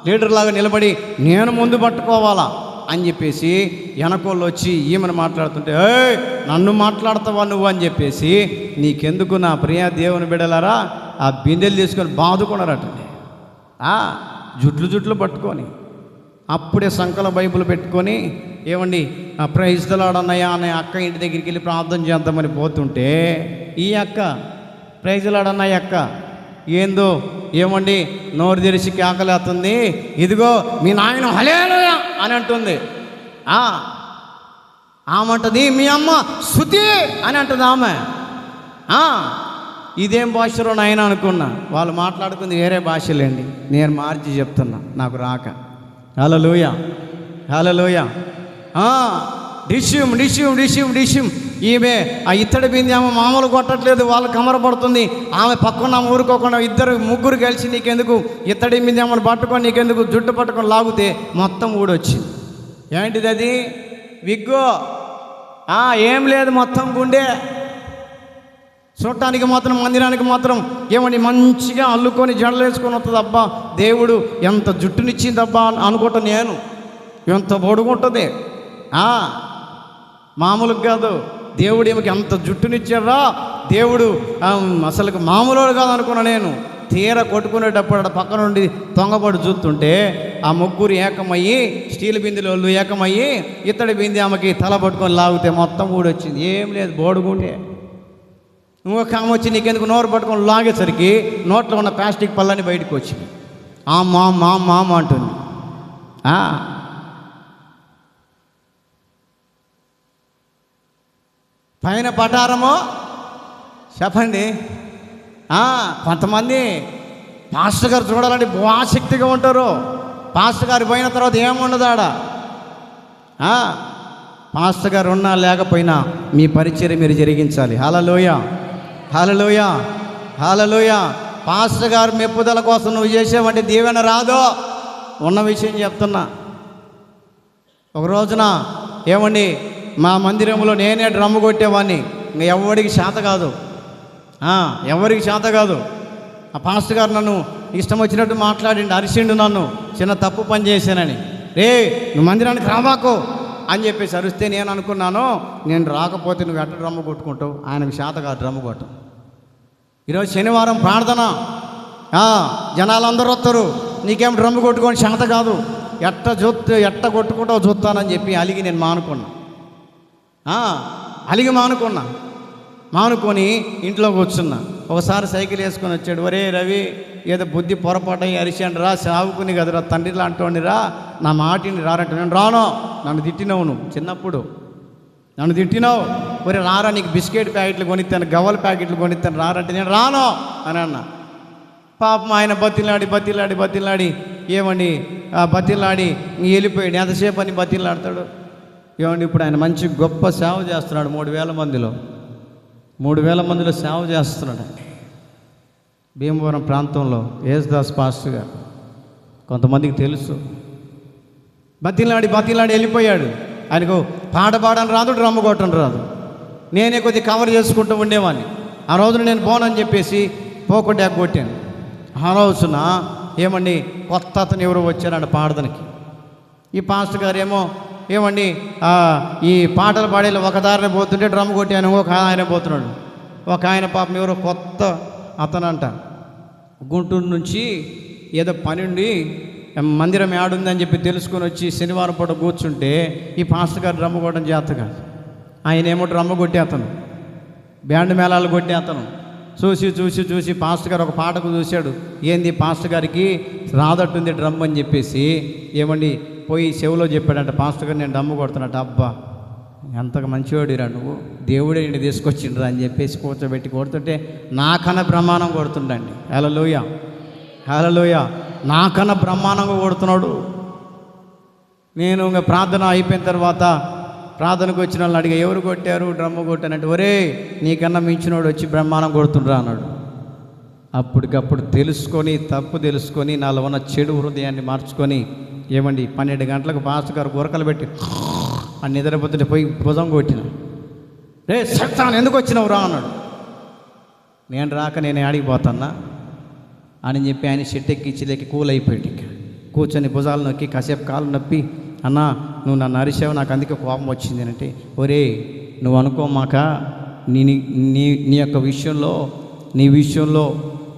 లీటర్ లాగా నిలబడి నేను ముందు పట్టుకోవాలా అని చెప్పేసి వెనకోళ్ళు వచ్చి ఈమెను మాట్లాడుతుంటే, నన్ను మాట్లాడతావా నువ్వు అని చెప్పేసి, నీకెందుకు నా ప్రియ దేవుని బిడ్డలారా, ఆ బిందెలు తీసుకొని బాదుకున్నారటండి. జుట్లు పట్టుకొని అప్పుడే సంకల బైబుల్ పెట్టుకొని ఏమండి ప్రైజ్ ది లార్డ్ అన్నయ్య అనే అక్క ఇంటి దగ్గరికి వెళ్ళి ప్రార్థన చేద్దామని పోతుంటే, ఈ అక్క ప్రైజ్ ది లార్డ్ అన్నయ్య అక్క ఏందో ఏమండి నోరు తెరిచి కేకలేస్తుంది, ఇదిగో మీ నాయన హల్లెలూయా అని అంటుంది. ఆమంటది మీ అమ్మ స్తుతి అని అంటుంది ఆమె. ఇదేం భాషలో నాయన అనుకున్నా. వాళ్ళు మాట్లాడుకుంది వేరే భాషలేండి, నేను మార్చి చెప్తున్నా నాకు రాక. హల్లెలూయా, హల్లెలూయా. డిష్యూమ్ ఈమె ఆ ఇత్తడి బింది ఆమె మామూలు కొట్టట్లేదు, వాళ్ళు కమరపడుతుంది. ఆమె పక్కన ఊరుకోకుండా ముగ్గురు కలిసి నీకెందుకు ఇత్తడి బింది ఆమెను పట్టుకొని నీకెందుకు జుట్టు పట్టుకొని లాగితే మొత్తం ఊడొచ్చింది. ఏంటిది అది? విగ్గో? ఏం లేదు, మొత్తం గుండె. చూడటానికి మాత్రం మందిరానికి మాత్రం ఏమని మంచిగా అల్లుకొని జడలు వేసుకొని వస్తుంది. అబ్బా దేవుడు ఎంత జుట్టునిచ్చిందబ్బా అనుకుంటా నేను. ఎంత పొడుగుంటుంది, మామూలుగా కాదు. దేవుడు ఈమెకి అంత జుట్టునిచ్చారా దేవుడు, అసలు మామూలు కాదు అనుకున్నా నేను. తీర కొట్టుకునేటప్పుడు పక్క నుండి తొంగపడి చూస్తుంటే ఆ ముగ్గురు ఏకమయ్యి, స్టీల్ బిందెల వాళ్ళు ఏకమయ్యి ఇత్తడి బిందె ఆమెకి తల పట్టుకొని లాగితే మొత్తం ఊడొచ్చింది. ఏం లేదు, బోడుగుండే. ఇంకొక ఆమె వచ్చి నీకెందుకు నోరు పట్టుకొని లాగేసరికి నోట్లో ఉన్న ప్లాస్టిక్ పళ్ళని బయటకు వచ్చింది. మామ అంటుంది. పైన పటారమో చెప్పండి. కొంతమంది పాస్టర్ గారు చూడాలంటే ఆసక్తిగా ఉంటారు. పాస్టర్ గారు పోయిన తర్వాత ఏముండదు ఆడ. పాస్టర్ గారు ఉన్నా లేకపోయినా మీ పరిచర్య మీరు జరిగించాలి. హల్లెలూయా, హల్లెలూయా, హల్లెలూయా. పాస్టర్ గారు మెప్పుదల కోసం నువ్వు చేసేవంటే దీవెన రాదో, ఉన్న విషయం చెప్తున్నా. ఒక రోజున ఏమండి, మా మందిరంలో నేనే డ్రమ్ము కొట్టేవాడిని. ఇంకా ఎవరికి చేత కాదు, ఎవరికి చేత కాదు. ఆ పాస్టర్ గారు నన్ను ఇష్టం వచ్చినట్టు మాట్లాడిండు, అరిసిండు నన్ను, చిన్న తప్పు పని చేశానని. నువ్వు మందిరానికి రావాకు అని చెప్పేసి అరిస్తే నేను అనుకున్నాను, నేను రాకపోతే నువ్వు ఎట్ట డ్రమ్ము కొట్టుకుంటావు, ఆయనకు చేత కాదు డ్రమ్ము కొట్టం. ఈరోజు శనివారం ప్రార్థన, జనాలందరూ వస్తారు, నీకేం డ్రమ్ము కొట్టుకొని చేత కాదు, ఎట్ట కొట్టుకుంటావు చూస్తానని చెప్పి అలిగి నేను మానుకున్నా. మానుకొని ఇంట్లో కూర్చున్నా. ఒకసారి సైకిల్ వేసుకొని వచ్చాడు. ఒరే రవి, ఏదో బుద్ధి పొరపాటు అరిశాను రా, సాగుకుని కదరా, తండ్రి లాంటి రా, నా మాటిని రారంటే నేను రాను. నన్ను తిట్టినావు, నువ్వు చిన్నప్పుడు నన్ను తిట్టినావు. ఒరే రారా, నీకు బిస్కెట్ ప్యాకెట్లు కొనిస్తాను, గవ్వల ప్యాకెట్లు కొనిస్తాను రారంటే నేను రాను అని అన్నా. పాపం ఆయన బతిలాడి ఏమండి బతిలాడి వెళ్ళిపోయాడు. ఎంతసేపు అని బతిలాడతాడు. ఏమండి, ఇప్పుడు ఆయన మంచి గొప్ప సేవ చేస్తున్నాడు. 3,000 మందిలో సేవ చేస్తున్నాడు. భీమవరం ప్రాంతంలో యేసుదాస్ పాస్టర్ గారు, కొంతమందికి తెలుసు. బతిలాడి వెళ్ళిపోయాడు. ఆయనకు పాట పాడని రాదు, డ్రమ్ము కొట్టని రాదు. నేనే కొద్దిగా కవర్ చేసుకుంటూ ఉండేవాడిని. ఆ రోజున నేను పోనని చెప్పేసి పోకుండా కొట్టాను. ఆ రోజున ఏమండి, కొత్త అతను ఎవరో వచ్చారంట పాడదానికి. ఈ పాస్టర్ గారు ఏమండి ఈ పాటలు పాడేలా ఒక దారిని పోతుంటే డ్రమ్ కొట్టాను, ఒక ఆయన పోతున్నాడు. ఒక ఆయన పాపం ఎవరో కొత్త అతనంట, గుంటూరు నుంచి ఏదో పని ఉండి మందిరం ఏడుందని చెప్పి తెలుసుకొని వచ్చి శనివారం పూట కూర్చుంటే ఈ పాస్టర్ గారు డ్రమ్ము కొట్టడం చేత కాదు. ఆయన ఏమో డ్రమ్ము కొట్టే అతను, బ్యాండ్ మేళాలు కొట్టే అతను. చూసి పాస్టర్ గారు ఒక పాటకు చూశాడు. ఏంది పాస్టర్ గారికి రాదట్టుంది డ్రమ్ అని చెప్పేసి ఏమండి పోయి చెవిలో చెప్పాడంట. పాస్టర్ గారు నేను డ్రమ్ము కొడుతున్నట్టు. అబ్బా ఎంతగా మంచివాడిరా నువ్వు, దేవుడే నిన్ను తీసుకొచ్చిండ్రా అని చెప్పేసి కూర్చోబెట్టి కొడుతుంటే నాకన్నా బ్రహ్మాండం కొడుతుండండి. హల్లెలూయా, హల్లెలూయా. నాకన్నా బ్రహ్మాండంగా కొడుతున్నాడు. నేను ఇంకా ప్రార్థన అయిపోయిన తర్వాత ప్రార్థనకు వచ్చిన వాళ్ళని అడిగా, ఎవరు కొట్టారు డ్రమ్ము కొట్టానంటే, ఒరే నీకన్నా మించినోడు వచ్చి బ్రహ్మాండం కొడుతుండ్రా అన్నాడు. అప్పటికప్పుడు తప్పు తెలుసుకొని నాలో ఉన్న చెడు హృదయాన్ని మార్చుకొని ఏమండి 12 గంటలకు పాస్టర్ గారు గురకలు పెట్టి ఆ నిద్రపోతుంటే పోయి భుజం కొట్టిన. రే సత్తాను ఎందుకు వచ్చినావు రా అన్నాడు. నేను రాక నేను ఆడిపోతానా అని చెప్పి ఆయన షెట్ ఎక్కి కూల్ అయిపోయాడు. కూర్చొని భుజాలు నొక్కి కాసేపు కాలు నొప్పి, అన్నా నువ్వు నన్ను అరిచావు, నాకు అందుకే కోపం వచ్చింది అంటే, ఒరే నువ్వు అనుకోమాక నీ యొక్క విషయంలో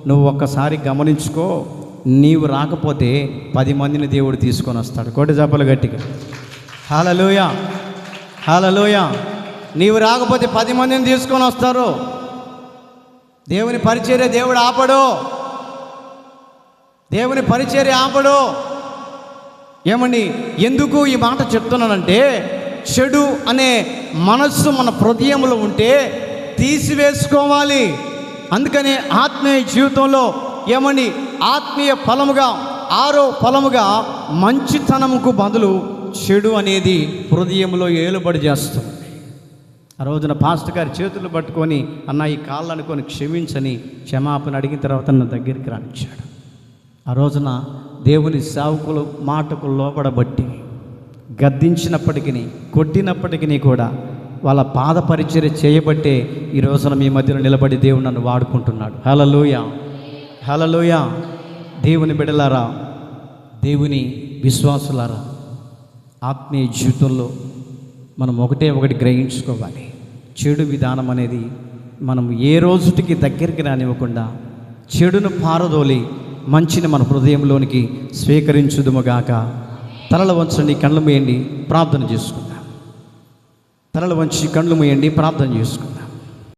నువ్వు ఒక్కసారి గమనించుకో, నీవు రాకపోతే 10 మందిని దేవుడు తీసుకొని వస్తాడు. కోటి జపలు గట్టిగా హల్లెలూయా, హల్లెలూయా. నీవు రాకపోతే 10 మందిని తీసుకొని వస్తారు. దేవుని పరిచర్య దేవుడు ఆపడు, దేవుని పరిచర్య ఆపడు. ఏమండి, ఎందుకు ఈ మాట చెప్తున్నానంటే, చెడు అనే మనస్సు మన హృదయంలో ఉంటే తీసివేసుకోవాలి. అందుకనే ఆత్మీయ జీవితంలో ఏమండి, ఆత్మీయ ఫలముగా 6వ ఫలముగా మంచితనముకు బదులు చెడు అనేది హృదయంలో ఏలుబడి చేస్తుంది. ఆ రోజున పాస్టర్ గారి చేతులు పట్టుకొని, అన్న ఈ కాళ్ళు అనుకొని క్షమించని క్షమాపణ అడిగిన తర్వాత నా దగ్గరికి రానిచ్చాడు. ఆ రోజున దేవుని సేవకులు మాటకు లోబడబట్టి గద్దించినప్పటికీ కొట్టినప్పటికీ కూడా వాళ్ళ పాద పరిచర్య చేయబట్టే ఈ రోజున మీ మధ్యలో నిలబడి దేవుడు నన్ను వాడుకుంటున్నాడు. హల్లెలూయా, హల్లెలూయా. దేవుని బిడ్డలారా, దేవుని విశ్వాసులారా, ఆత్మీయ జీవితంలో మనం ఒకటి గ్రహించుకోవాలి. చెడు విధానం అనేది మనం ఏ రోజుటికి దగ్గరికి రానివ్వకుండా చెడును పారదోలి మంచిని మన హృదయంలోనికి స్వీకరించుదుముగాక. తలలు వంచండి, కళ్ళు మూయండి, ప్రార్థన చేసుకుందాం. తలలు వంచి కళ్ళు మూయండి, ప్రార్థన చేసుకుందాం.